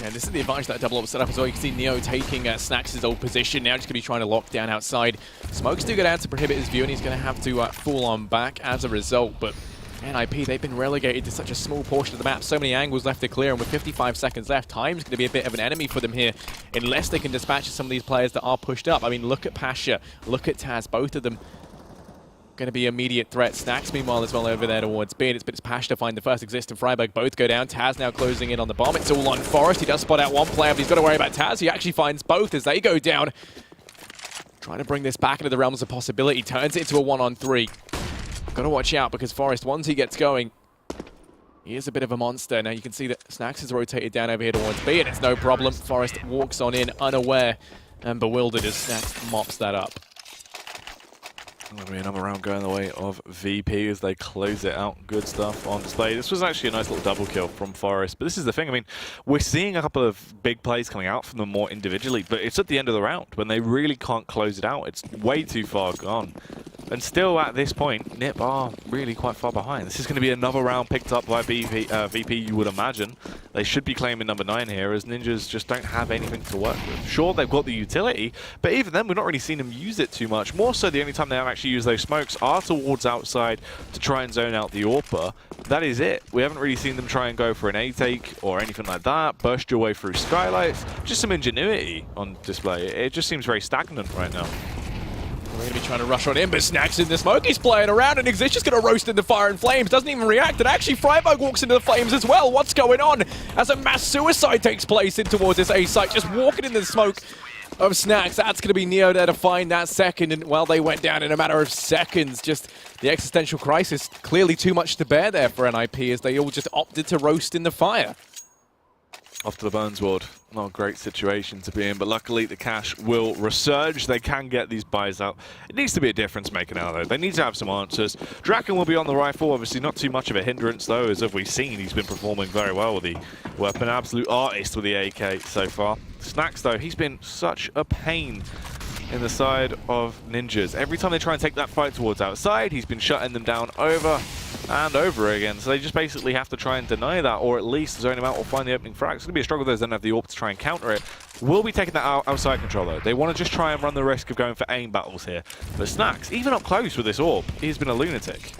Speaker 2: Yeah, this is the advantage that double up setup as well. You can see Neo taking Snax' old position. Now just going to be trying to lock down outside. Smokes do go down to prohibit his view, and he's going to have to fall on back as a result. But NiP, they've been relegated to such a small portion of the map. So many angles left to clear, and with 55 seconds left, time's going to be a bit of an enemy for them here, unless they can dispatch some of these players that are pushed up. I mean, look at Pasha, look at Taz, both of them going to be immediate threats. Snax, meanwhile, as well over there towards B. It's Pasha to find the first exist, and Freiburg both go down. Taz now closing in on the bomb. It's all on Forest. He does spot out one player, but he's got to worry about Taz. He actually finds both as they go down. Trying to bring this back into the realms of possibility. Turns it into a 1-on-3. Got to watch out because Forest, once he gets going, he is a bit of a monster. Now you can see that Snax has rotated down over here towards B, and it's no problem. Forest walks on in, unaware and bewildered as Snax mops that up.
Speaker 1: Going to be another round going the way of VP as they close it out. Good stuff on display. This was actually a nice little double kill from Forest. But this is the thing, I mean, we're seeing a couple of big plays coming out from them more individually, but it's at the end of the round when they really can't close it out. It's way too far gone. And still at this point, NiP are really quite far behind. This is going to be another round picked up by VP, you would imagine. They should be claiming number 9 here, as Ninjas just don't have anything to work with. Sure, they've got the utility, but even then, we've not really seen them use it too much. More so, the only time they have actually used those smokes are towards outside to try and zone out the AWPer. That is it. We haven't really seen them try and go for an A-take or anything like that, burst your way through skylights. Just some ingenuity on display. It just seems very stagnant right now.
Speaker 2: We're going to be trying to rush on in, but Snax in the smoke. He's playing around, and Exist just going to roast into fire and flames. Doesn't even react, and actually Freiburg walks into the flames as well. What's going on? As a mass suicide takes place in towards this A site, just walking in the smoke of Snax. That's going to be Neo there to find that second, and well, they went down in a matter of seconds. Just the existential crisis, clearly too much to bear there for NiP, as they all just opted to roast in the fire.
Speaker 1: Off to the Burns ward. Not a great situation to be in, but luckily the cash will resurge. They can get these buys out. It needs to be a difference maker now, though. They need to have some answers. Draken will be on the rifle. Obviously not too much of a hindrance, though, as we've seen, he's been performing very well with the weapon. Absolute artist with the AK so far. Snax, though, he's been such a pain in the side of Ninjas. Every time they try and take that fight towards outside, he's been shutting them down over and over again. So they just basically have to try and deny that, or at least zone him out or find the opening frag. It's going to be a struggle. They don't have the AWP to try and counter it. Will be taking that outside control, though. They want to just try and run the risk of going for aim battles here. But Snax, even up close with this AWP, he's been a lunatic.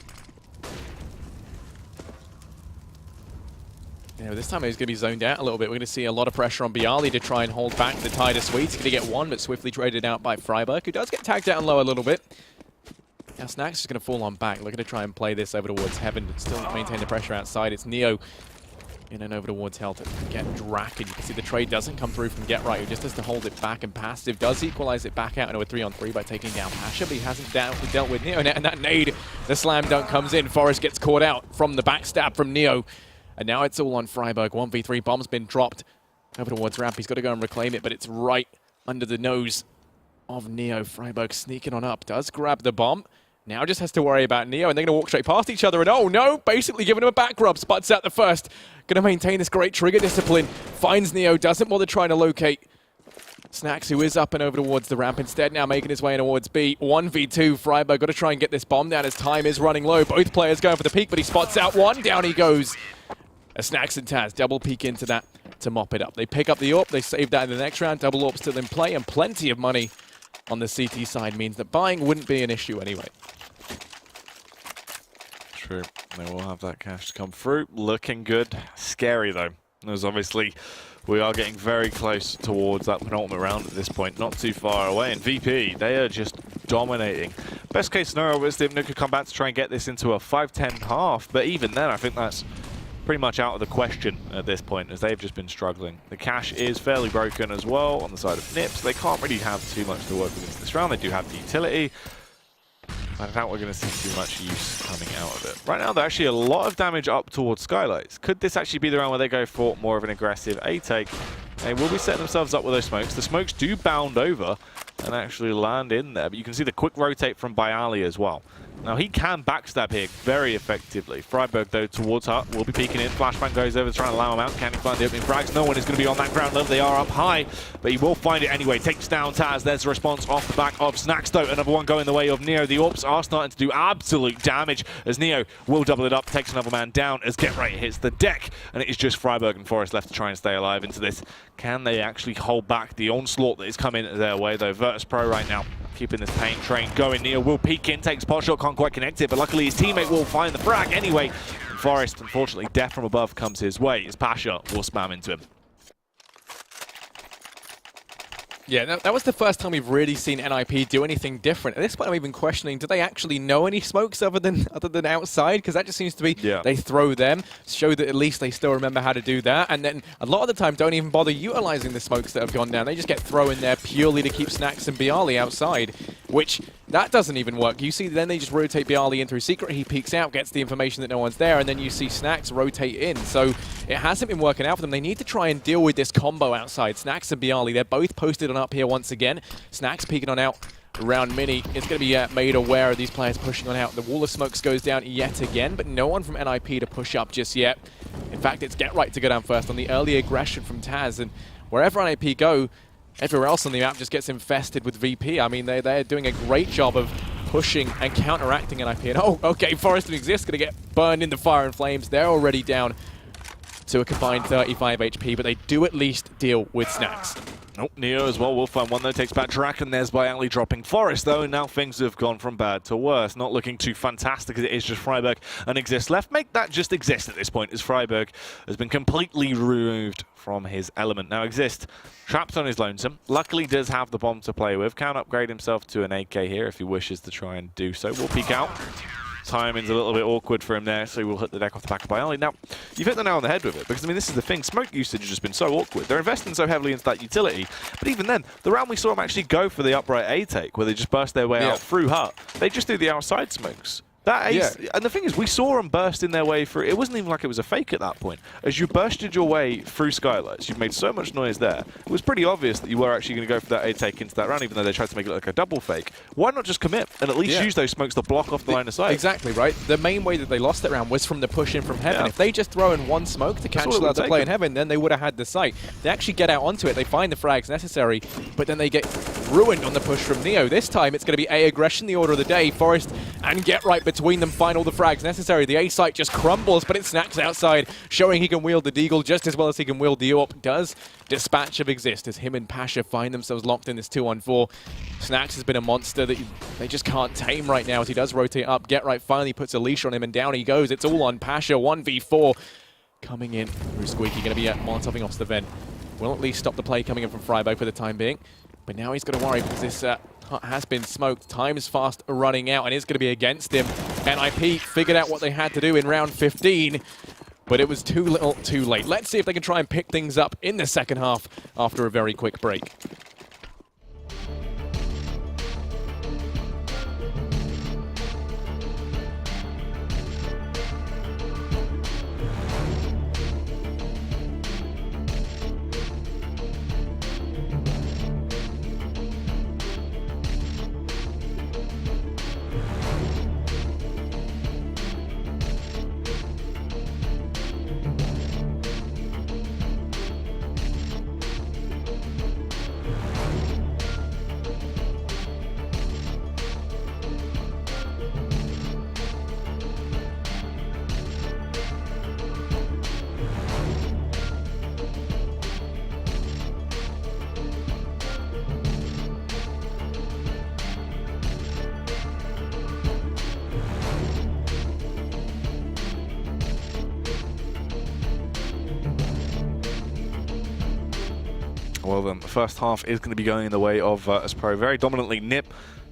Speaker 2: You know, this time he's going to be zoned out a little bit. We're going to see a lot of pressure on Bialy to try and hold back the tide of Sweets. He's going to get one, but swiftly traded out by Freiburg, who does get tagged down low a little bit. Now Snax is going to fall on back, looking to try and play this over towards Heaven, but still maintain the pressure outside. It's Neo in and over towards Hell to get Draken. You can see the trade doesn't come through from Get Right, who just has to hold it back, and Passive does equalize it back out into a 3-on-3 by taking down Pasha, but he hasn't dealt with Neo. And that nade, the slam dunk comes in. Forrest gets caught out from the backstab from Neo. And now it's all on Freiburg. 1v3, bomb's been dropped over towards Ramp. He's got to go and reclaim it, but it's right under the nose of Neo. Freiburg sneaking on up, does grab the bomb. Now just has to worry about Neo, and they're going to walk straight past each other, and oh no, basically giving him a back rub. Sputs out the first. Going to maintain this great trigger discipline. Finds Neo, doesn't bother trying to locate Snax, who is up and over towards the ramp. Instead now making his way towards B. 1v2, Freiburg got to try and get this bomb down as time is running low. Both players going for the peek, but he spots out one. Down he goes. A Snax and Taz double peek into that to mop it up. They pick up the AWP, they save that in the next round. Double AWP still in play, and plenty of money on the CT side means that buying wouldn't be an issue anyway.
Speaker 1: True. They will have that cash to come through. Looking good. Scary, though. As obviously, we are getting very close towards that penultimate round at this point. Not too far away. And VP, they are just dominating. Best case scenario, obviously, if Nuke could come back to try and get this into a 5-10 half. But even then, I think that's pretty much out of the question at this point, as they've just been struggling. The cash is fairly broken as well on the side of NiP, so they can't really have too much to work with into this round. They do have the utility. I doubt we're going to see too much use coming out of it. Right now, there's actually a lot of damage up towards Skylights. Could this actually be the round where they go for more of an aggressive A-take? They will be setting themselves up with those smokes. The smokes do bound over and actually land in there, but you can see the quick rotate from Bialy as well. Now he can backstab here very effectively. Freiburg though towards Hut will be peeking in. Flashbang goes over to try and allow him out. Can he find the opening frags? No one is going to be on that ground level. They are up high, but he will find it anyway. Takes down Taz. There's a response off the back of Snax though. Another one going the way of Neo. The Orps are starting to do absolute damage as Neo will double it up. Takes another man down as Get Right hits the deck. And it is just Freiburg and Forest left to try and stay alive into this. Can they actually hold back the onslaught that is coming their way though? Virtus.pro right now keeping this pain train going. Neo will peek in, takes pot shot, can't quite connect it, but luckily his teammate will find the frag anyway. And Forest, unfortunately, death from above comes his way as Pasha will spam into him.
Speaker 2: Yeah, that was the first time we've really seen NiP do anything different. At this point, I'm even questioning, do they actually know any smokes other than outside? Because that just seems to be, they throw them, show that at least they still remember how to do that, and then a lot of the time don't even bother utilizing the smokes that have gone down. They just get thrown there purely to keep Snax and Bialy outside, which that doesn't even work. You see, then they just rotate Bialy in through secret. He peeks out, gets the information that no one's there, and then you see Snax rotate in. So it hasn't been working out for them. They need to try and deal with this combo outside. Snax and Bialy, they're both posted on up here once again. Snax peeking on out around Mini. It's going to be made aware of these players pushing on out. The wall of smokes goes down yet again, but no one from NiP to push up just yet. In fact, it's Get Right to go down first on the early aggression from Taz, and wherever NiP go, everywhere else on the map just gets infested with VP. I mean, they're doing a great job of pushing and counteracting NiP. And oh, okay, Forest and Exist going to get burned into fire and flames. They're already down to a combined 35 HP, but they do at least deal with Snax.
Speaker 1: Oh, Neo as well will find one though, takes back Drac, and there's Bialy dropping Forest though, and now things have gone from bad to worse. Not looking too fantastic as it is just Freiburg and Exist left. Make that just Exist at this point, as Freiburg has been completely removed from his element. Now Exist, trapped on his lonesome, luckily does have the bomb to play with, can upgrade himself to an AK here if he wishes to try and do so. We'll peek out. Timing's a little bit awkward for him there, so he will hit the deck off the back of Bialy. Now, you've hit the nail on the head with it, because, I mean, this is the thing. Smoke usage has just been so awkward. They're investing so heavily into that utility, but even then, the round we saw them actually go for the upright A take, where they just burst their way out through Hut, they just do the outside smokes. That ace, and the thing is, we saw them burst in their way through. It wasn't even like it was a fake at that point. As you bursted your way through skylights, you've made so much noise there. It was pretty obvious that you were actually going to go for that A take into that round, even though they tried to make it look like a double fake. Why not just commit and at least use those smokes to block off the line of sight?
Speaker 2: Exactly, right? The main way that they lost that round was from the push in from heaven. If they just throw in one smoke to cancel out the play in heaven, then they would have had the sight. They actually get out onto it, they find the frags necessary, but then they get ruined on the push from Neo. This time it's going to be A aggression, the order of the day. Forest and Get Right between them find all the frags necessary. The A site just crumbles, but it Snax outside, showing he can wield the Deagle just as well as he can wield the AWP. Does dispatch of Exist as him and Pasha find themselves locked in this 2-on-4. Snax has been a monster that they just can't tame right now as he does rotate up. Get Right finally puts a leash on him and down he goes. It's all on Pasha. 1v4 coming in through Squeaky. Going to be Molotoving off the vent. Will at least stop the play coming in from Freiburg for the time being. But now he's got to worry because this has been smoked. Time is fast running out and it's going to be against him. NiP figured out what they had to do in round 15, but it was too little too late. Let's see if they can try and pick things up in the second half after a very quick break.
Speaker 1: Well, the first half is going to be going in the way of Virtus.pro. Very dominantly, NiP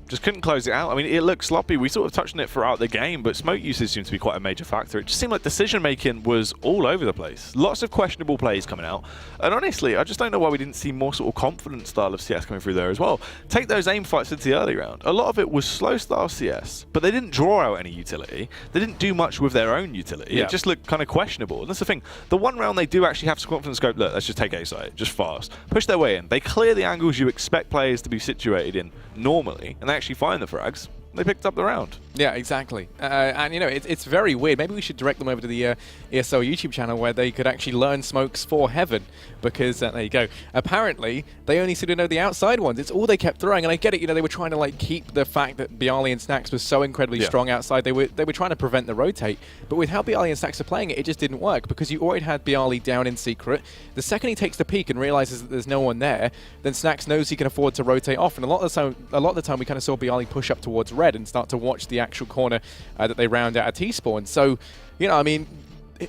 Speaker 1: just couldn't close it out. I mean, it looked sloppy. We sort of touched on it throughout the game, but smoke usage seems to be quite a major factor. It just seemed like decision-making was all over the place. Lots of questionable plays coming out. And honestly, I just don't know why we didn't see more sort of confident style of CS coming through there as well. Take those aim fights into the early round. A lot of it was slow style CS, but they didn't draw out any utility. They didn't do much with their own utility. It just looked kind of questionable. And that's the thing. The one round they do actually have some confidence scope. Look, let's just take A side, just fast. Push their way in. They clear the angles you expect players to be situated in normally, and they actually find the frags. they picked up the round.
Speaker 2: Yeah, exactly. And, you know, it's very weird. Maybe we should direct them over to the ESL YouTube channel where they could actually learn smokes for Heaven, because, there you go. Apparently, they only seem to know the outside ones. It's all they kept throwing, and I get it, you know, they were trying to, like, keep the fact that Bialy and Snax was so incredibly strong outside. They were trying to prevent the rotate, but with how Bialy and Snax are playing it just didn't work, because you already had Bialy down in secret. The second he takes the peek and realizes that there's no one there, then Snax knows he can afford to rotate off, and a lot of the time we kind of saw Bialy push up towards red and start to watch the actual corner that they round out at T-spawn. So, you know, I mean,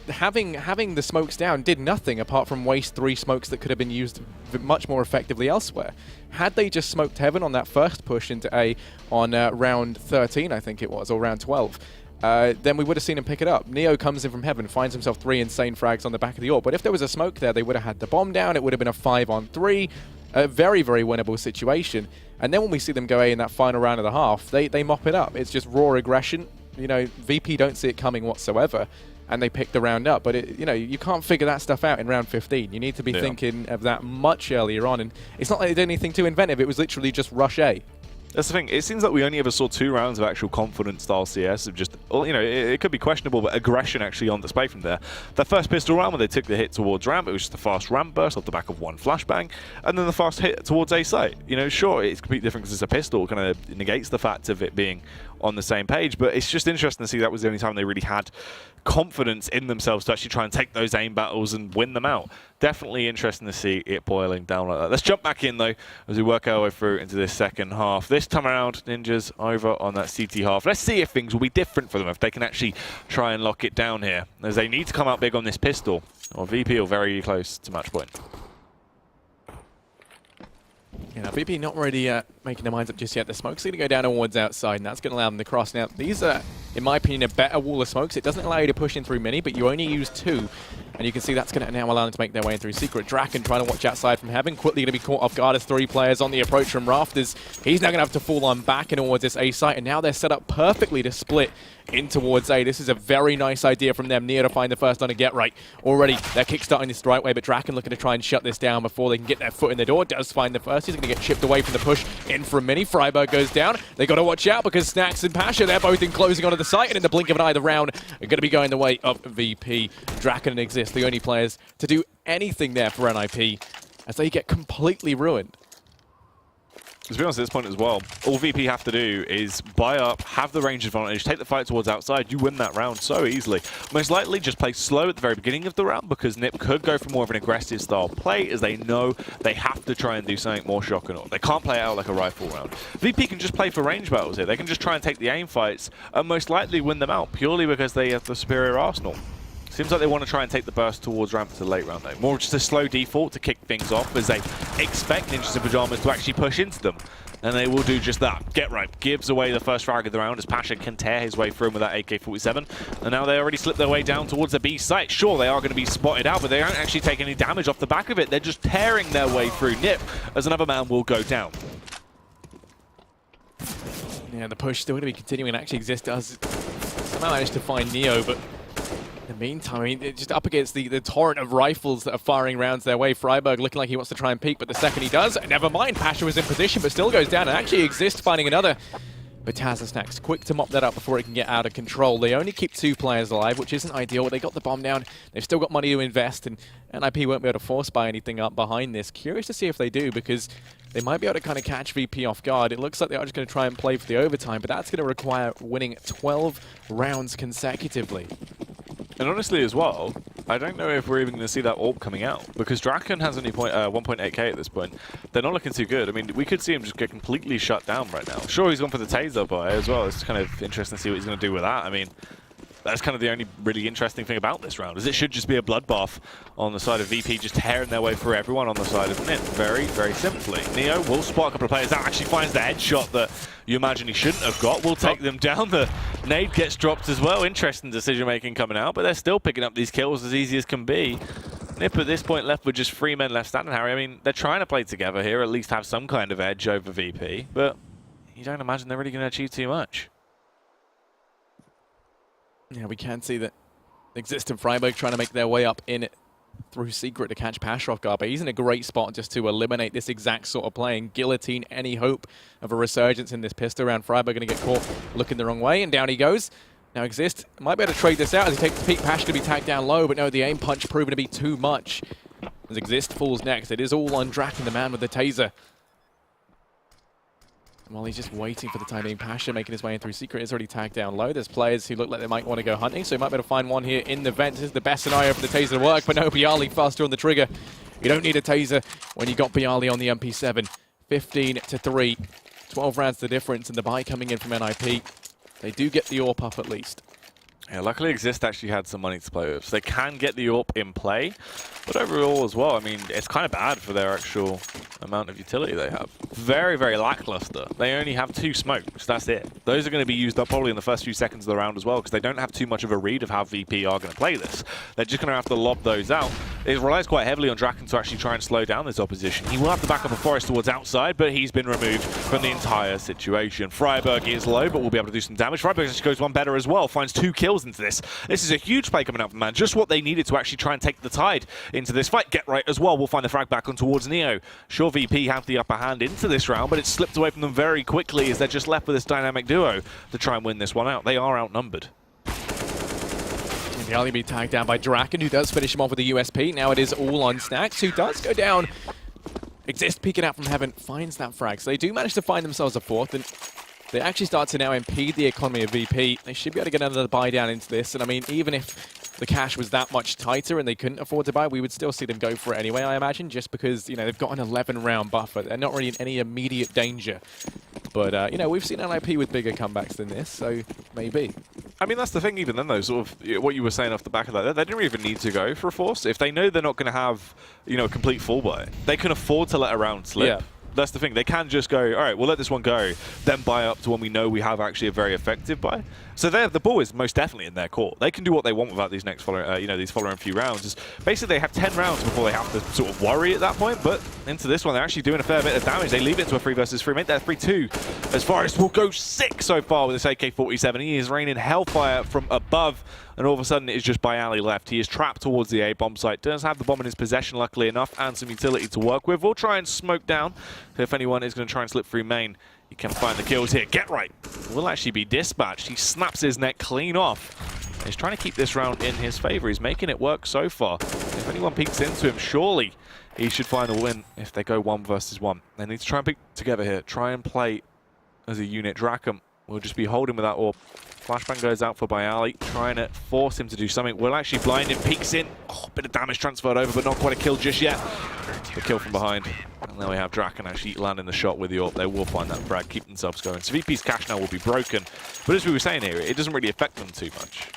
Speaker 2: having the smokes down did nothing apart from waste 3 smokes that could have been used much more effectively elsewhere. Had they just smoked Heaven on that first push into A on round 13, I think it was, or round 12, then we would have seen him pick it up. Neo comes in from Heaven, finds himself 3 insane frags on the back of the orb. But if there was a smoke there, they would have had the bomb down. It would have been a 5-on-3. A very, very winnable situation. And then when we see them go A in that final round of the half, they mop it up. It's just raw aggression. You know, VP don't see it coming whatsoever, and they pick the round up. But, you know, you can't figure that stuff out in round 15. You need to be thinking of that much earlier on. And it's not like they did anything too inventive. It was literally just rush A.
Speaker 1: That's the thing. It seems like we only ever saw 2 rounds of actual confidence style CS of just, you know, it could be questionable, but aggression actually on display from there. That first pistol round when they took the hit towards ramp, it was just a fast ramp burst off the back of 1 flashbang, and then the fast hit towards A site. You know, sure, it's completely different because it's a pistol, kind of negates the fact of it being on the same page, but it's just interesting to see that was the only time they really had confidence in themselves to actually try and take those aim battles and win them out. Definitely interesting to see it boiling down like that. Let's jump back in though as we work our way through into this second half. This time around, Ninjas over on that CT half. Let's see if things will be different for them, if they can actually try and lock it down here, as they need to come out big on this pistol, or VP are very close to match point.
Speaker 2: Yeah, VP not really making their minds up just yet. The smoke's going to go down towards outside, and that's going to allow them to cross. Now, these are, in my opinion, a better wall of smokes. It doesn't allow you to push in through mini, but you only use 2. And you can see that's going to now allow them to make their way in through secret. Draken trying to watch outside from Heaven. Quickly going to be caught off guard as 3 players on the approach from Rafters. He's now going to have to fall on back in towards this A site, and now they're set up perfectly to split in towards A. This is a very nice idea from them. Neo to find the first on a get right. Already, they're kickstarting this the right way, but Draken looking to try and shut this down before they can get their foot in the door. Does find the first. He's going to get chipped away from the push in from Mini. Freiburg goes down. They got to watch out because Snax and Pasha, they're both enclosing onto the site, and in the blink of an eye, the round are going to be going the way of VP. Draken and Exist, the only players to do anything there for NiP, as they get completely ruined.
Speaker 1: To be honest, at this point as well, all VP have to do is buy up, have the range advantage, take the fight towards outside. You win that round so easily. Most likely just play slow at the very beginning of the round, because NiP could go for more of an aggressive style play, as they know they have to try and do something more shocking. They can't play it out like a rifle round. VP can just play for range battles here. They can just try and take the aim fights and most likely win them out, purely because they have the superior arsenal. Seems like they want to try and take the burst towards ramp to the late round though. More just a slow default to kick things off, as they expect Ninjas in Pyjamas to actually push into them. And they will do just that. Get right gives away the first frag of the round, as Pasha can tear his way through him with that AK-47. And now they already slipped their way down towards the B site. Sure, they are going to be spotted out, but they don't actually take any damage off the back of it. They're just tearing their way through NiP, as another man will go down.
Speaker 2: Yeah, the push still going to be continuing, and actually Exist does somehow manage to find Neo, but in the meantime, I mean, it's just up against the torrent of rifles that are firing rounds their way. Freiburg looking like he wants to try and peek, but the second he does, never mind, Pasha was in position, but still goes down, and actually Exist finding another. But Taz and Snax quick to mop that up before it can get out of control. They only keep 2 players alive, which isn't ideal, but they got the bomb down. They've still got money to invest, and NiP won't be able to force buy anything up behind this. Curious to see if they do, because they might be able to kind of catch VP off guard. It looks like they are just going to try and play for the overtime, but that's going to require winning 12 rounds consecutively.
Speaker 1: And honestly as well, I don't know if we're even going to see that AWP coming out, because Draken has only 1.8k at this point. They're not looking too good. I mean, we could see him just get completely shut down right now. Sure, he's gone for the taser buy as well. It's kind of interesting to see what he's going to do with that. I mean, that's kind of the only really interesting thing about this round, is it should just be a bloodbath on the side of VP, just tearing their way through everyone on the side of NiP. Very, very simply. Neo will spot a couple of players. That actually finds the headshot that you imagine he shouldn't have got. Will take them down. The nade gets dropped as well. Interesting decision-making coming out, but they're still picking up these kills as easy as can be. NiP at this point left with just 3 men left standing, Harry. I mean, they're trying to play together here, at least have some kind of edge over VP, but you don't imagine they're really going to achieve too much.
Speaker 2: Yeah, we can see that Exist and Freiburg trying to make their way up in through Secret to catch Pasha off guard, but he's in a great spot just to eliminate this exact sort of play and guillotine any hope of a resurgence in this pistol round. Freiburg going to get caught looking the wrong way, and down he goes. Now Exist might be able to trade this out as he takes the peek. Pasha to be tagged down low, but no, the aim punch proven to be too much. As Exist falls next, it is all on Draken, the man with the taser. While he's just waiting for the time being, Pasha making his way in through Secret is already tagged down low. There's players who look like they might want to go hunting, so he might be able to find one here in the vent. This is the best scenario for the taser to work, but no, Bialy faster on the trigger. You don't need a taser when you got Bialy on the MP7. 15-3, 12 rounds the difference, and the buy coming in from NiP. They do get the AWP up at least.
Speaker 1: Yeah, luckily Exist actually had some money to play with, so they can get the AWP in play. But overall as well, I mean, it's kind of bad for their actual amount of utility they have. Very, very lackluster. They only have 2 smokes, that's it. Those are going to be used up probably in the first few seconds of the round as well, because they don't have too much of a read of how VP are going to play this. They're just going to have to lob those out. It relies quite heavily on Draken to actually try and slow down this opposition. He will have to back up a Forest towards outside, but he's been removed from the entire situation. Freiburg is low, but will be able to do some damage. Freiburg actually goes one better as well, finds 2 kills into this. This is a huge play coming out from man. Just what they needed to actually try and take the tide into this fight. Get right as well. We'll find the frag back on towards Neo. Sure, VP have the upper hand into this round, but it's slipped away from them very quickly as they're just left with this dynamic duo to try and win this one out. They are outnumbered.
Speaker 2: Bialy be tagged down by Draken, who does finish him off with the USP. Now it is all on Snacks, who does go down. Exist peeking out from heaven, finds that frag. So they do manage to find themselves a 4th, and they actually start to now impede the economy of VP. They should be able to get another buy down into this. And I mean, even if the cash was that much tighter and they couldn't afford to buy, we would still see them go for it anyway, I imagine, just because, you know, they've got an 11-round buffer. They're not really in any immediate danger. But, you know, we've seen NiP with bigger comebacks than this, so maybe.
Speaker 1: I mean, that's the thing even then, though, sort of what you were saying off the back of that. They didn't even need to go for a force. If they know they're not going to have, you know, a complete full buy, they can afford to let a round slip.
Speaker 2: Yeah.
Speaker 1: That's the thing. They can just go, all right, we'll let this one go, then buy up to when we know we have actually a very effective buy. So the ball is most definitely in their court. They can do what they want without these next following, these following few rounds. Just basically, they have 10 rounds before they have to sort of worry at that point. But into this one, they're actually doing a fair bit of damage. They leave it to a 3 versus 3. Make that 3-2. As Forest will go 6 so far with this AK-47. He is raining hellfire from above. And all of a sudden, it is just Bialy left. He is trapped towards the A bomb site. Does have the bomb in his possession, luckily enough, and some utility to work with. We'll try and smoke down. If anyone is going to try and slip through main, he can find the kills here. Get right. Will actually be dispatched. He snaps his neck clean off. He's trying to keep this round in his favor. He's making it work so far. If anyone peeks into him, surely he should find a win if they go 1 versus 1. They need to try and pick together here. Try and play as a unit. Draken will just be holding with that AWP. Flashbang goes out for Bialy, trying to force him to do something. Will actually blind him, peeks in. Oh, bit of damage transferred over, but not quite a kill just yet. The kill from behind. And then we have Draken actually landing the shot with the AWP. They will find that frag, keep themselves going. So VP's cash now will be broken. But as we were saying here, it doesn't really affect them too much.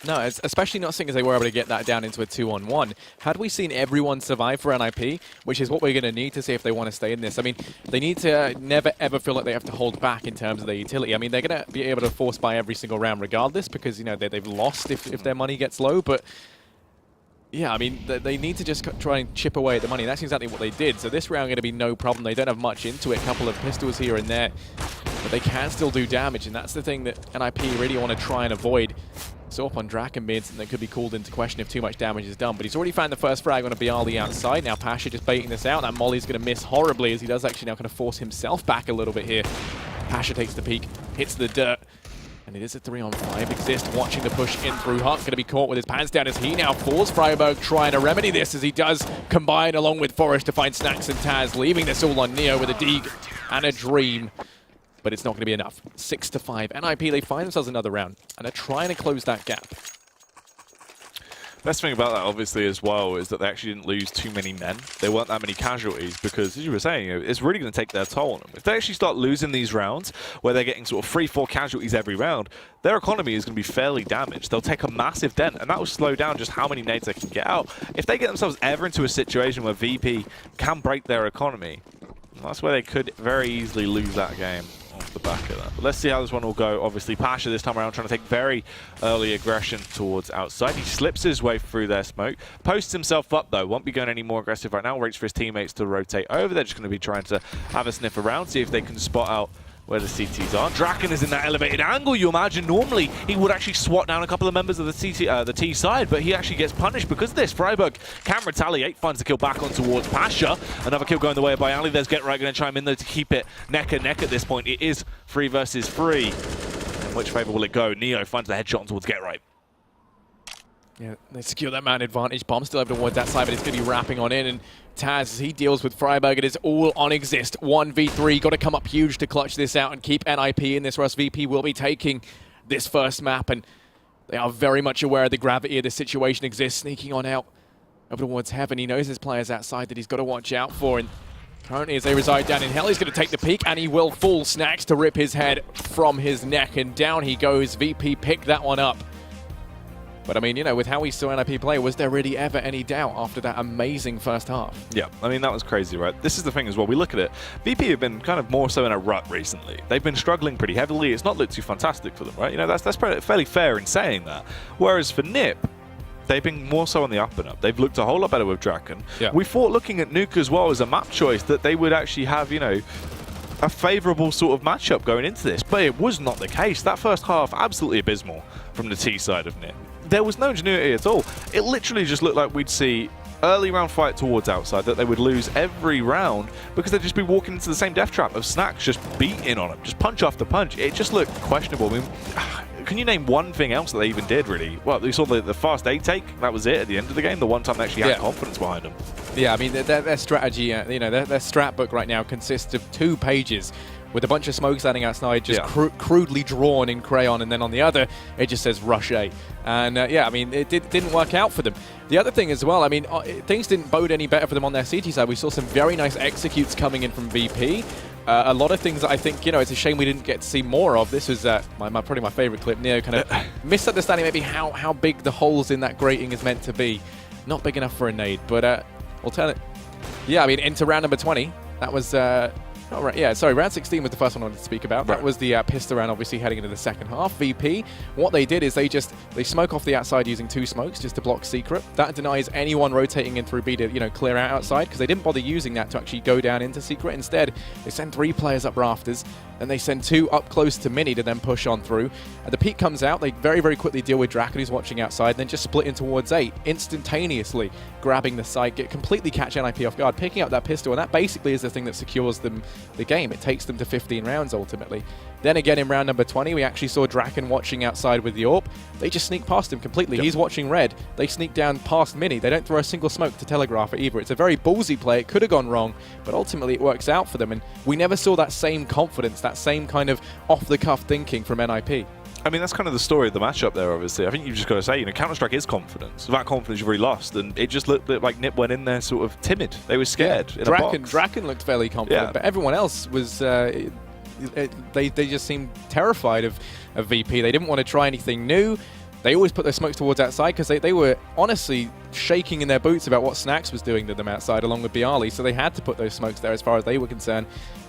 Speaker 2: No, especially not seeing as they were able to get that down into a 2-on-1. Had we seen everyone survive for NiP, which is what we're going to need to see if they want to stay in this. I mean, they need to never ever feel like they have to hold back in terms of their utility. I mean, they're going to be able to force buy every single round regardless because, you know, they've lost if their money gets low. But yeah, I mean, they need to just try and chip away at the money. That's exactly what they did. So this round going to be no problem. They don't have much into it. A couple of pistols here and there. But they can still do damage. And that's the thing that NiP really want to try and avoid. So up on Draken being something that could be called into question if too much damage is done. But he's already found the first frag on a Bialy outside. Now Pasha just baiting this out. That Molly's going to miss horribly as he does actually now kind of force himself back a little bit here. Pasha takes the peek, hits the dirt. And it is a 3-on-5. Exist watching the push in through Hunt. Going to be caught with his pants down as he now falls. Freiburg trying to remedy this as he does combine along with Forest to find Snacks and Taz, leaving this all on Neo with a Deeg and a Dream. But it's not going to be enough. 6-5. NiP, they find themselves another round, and they're trying to close that gap.
Speaker 1: Best thing about that, obviously, as well, is that they actually didn't lose too many men. There weren't that many casualties because, as you were saying, you know, it's really going to take their toll on them. If they actually start losing these rounds, where they're getting sort of 3-4 casualties every round, their economy is going to be fairly damaged. They'll take a massive dent, and that will slow down just how many nades they can get out. If they get themselves ever into a situation where VP can break their economy, that's where they could very easily lose that game. Off the back of that. But let's see how this one will go. Obviously, Pasha this time around trying to take very early aggression towards outside. He slips his way through their smoke. Posts himself up, though. Won't be going any more aggressive right now. Waits for his teammates to rotate over. They're just going to be trying to have a sniff around, see if they can spot out where the CTs are. Draken is in that elevated angle. You imagine normally he would actually swat down a couple of members of the T side, but he actually gets punished because of this. Freiburg can retaliate, finds the kill back on towards Pasha. Another kill going the way of Ali. There's Get Right going to chime in though to keep it neck and neck at this point. It is 3 versus 3. In which favor will it go? Neo finds the headshot on towards Get Right.
Speaker 2: Yeah, they secure that man advantage. Bomb still over towards that side, but it's going to be wrapping on in. And Taz, as he deals with Freiburg, it is all on Exist. 1v3, got to come up huge to clutch this out and keep NiP in this rush. VP will be taking this first map, and they are very much aware of the gravity of this situation. Exist sneaking on out over towards Heaven. He knows there's players outside that he's got to watch out for, and currently as they reside down in Hell, he's going to take the peek, and he will fall. Snacks to rip his head from his neck, and down he goes. VP picked that one up. But I mean, you know, with how we saw NiP play, was there really ever any doubt after that amazing first half?
Speaker 1: Yeah, I mean, that was crazy, right? This is the thing as well. We look at it. VP have been kind of more so in a rut recently. They've been struggling pretty heavily. It's not looked too fantastic for them, right? You know, that's fairly fair in saying that. Whereas for NiP, they've been more so on the up and up. They've looked a whole lot better with Draken. Yeah. We thought looking at Nuke as well as a map choice that they would actually have, you know, a favourable sort of matchup going into this, but it was not the case. That first half, absolutely abysmal from the T side of NiP. There was no ingenuity at all. It literally just looked like we'd see early round fight towards outside, that they would lose every round because they'd just be walking into the same death trap of Snacks just beating on them, just punch after punch. It just looked questionable. I mean, can you name one thing else that they even did, really? Well, we saw the fast 8 take. That was it at the end of the game, the one time they actually had confidence behind them. Yeah,
Speaker 2: I mean, their strategy, you know, their strat book right now consists of 2 pages with a bunch of smoke standing outside, just crudely drawn in crayon, and then on the other, it just says Rush A. And yeah, I mean, it didn't work out for them. The other thing as well, I mean, things didn't bode any better for them on their CT side. We saw some very nice executes coming in from VP. A lot of things that I think, you know, it's a shame we didn't get to see more of. This was probably my favorite clip. Neo kind of misunderstanding maybe how big the holes in that grating is meant to be. Not big enough for a nade, but alternate. Yeah, I mean, into round number 20, that was... round 16 was the first one I wanted to speak about. That was the pistol round, obviously, heading into the second half. VP, what they did is they smoke off the outside using 2 smokes just to block Secret. That denies anyone rotating in through B to, you know, clear out outside, because they didn't bother using that to actually go down into Secret. Instead, they send 3 players up rafters, and they send 2 up close to Mini to then push on through. And the peak comes out, they very, very quickly deal with Draken, who's watching outside, and then just split in towards 8, instantaneously grabbing the site, completely catch NiP off guard, picking up that pistol, and that basically is the thing that secures them the game. It takes them to 15 rounds ultimately. Then again in round number 20, we actually saw Draken watching outside with the AWP. They just sneak past him completely. He's watching red. They sneak down past Mini. They don't throw a single smoke to telegraph it either. It's a very ballsy play. It could have gone wrong, but ultimately it works out for them. And we never saw that same confidence, that same kind of off-the-cuff thinking from NiP.
Speaker 1: I mean, that's kind of the story of the matchup there, obviously. I think you've just got to say, you know, Counter-Strike is confidence. Without confidence, you've already lost. And it just looked like NiP went in there sort of timid. They were scared in a box.
Speaker 2: Draken looked fairly confident, but everyone else was... they just seemed terrified of VP. They didn't want to try anything new. They always put their smokes towards outside because they were honestly shaking in their boots about what Snacks was doing to them outside along with Bialy, so they had to put those smokes there as far as they were concerned.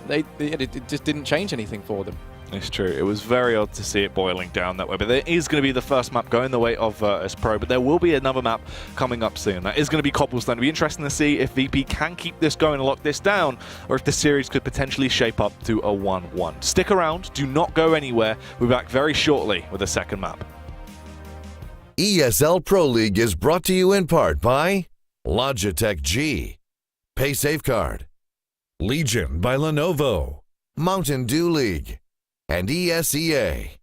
Speaker 2: It just didn't change anything for them.
Speaker 1: It's true. It was very odd to see it boiling down that way, but there is going to be the first map going the way of Virtus.pro, but there will be another map coming up soon. That is going to be Cobblestone. It'll be interesting to see if VP can keep this going and lock this down, or if the series could potentially shape up to a 1-1. Stick around. Do not go anywhere. We'll be back very shortly with a second map.
Speaker 4: ESL Pro League is brought to you in part by Logitech G, Pay Safeguard, Legion by Lenovo, Mountain Dew League, and ESEA.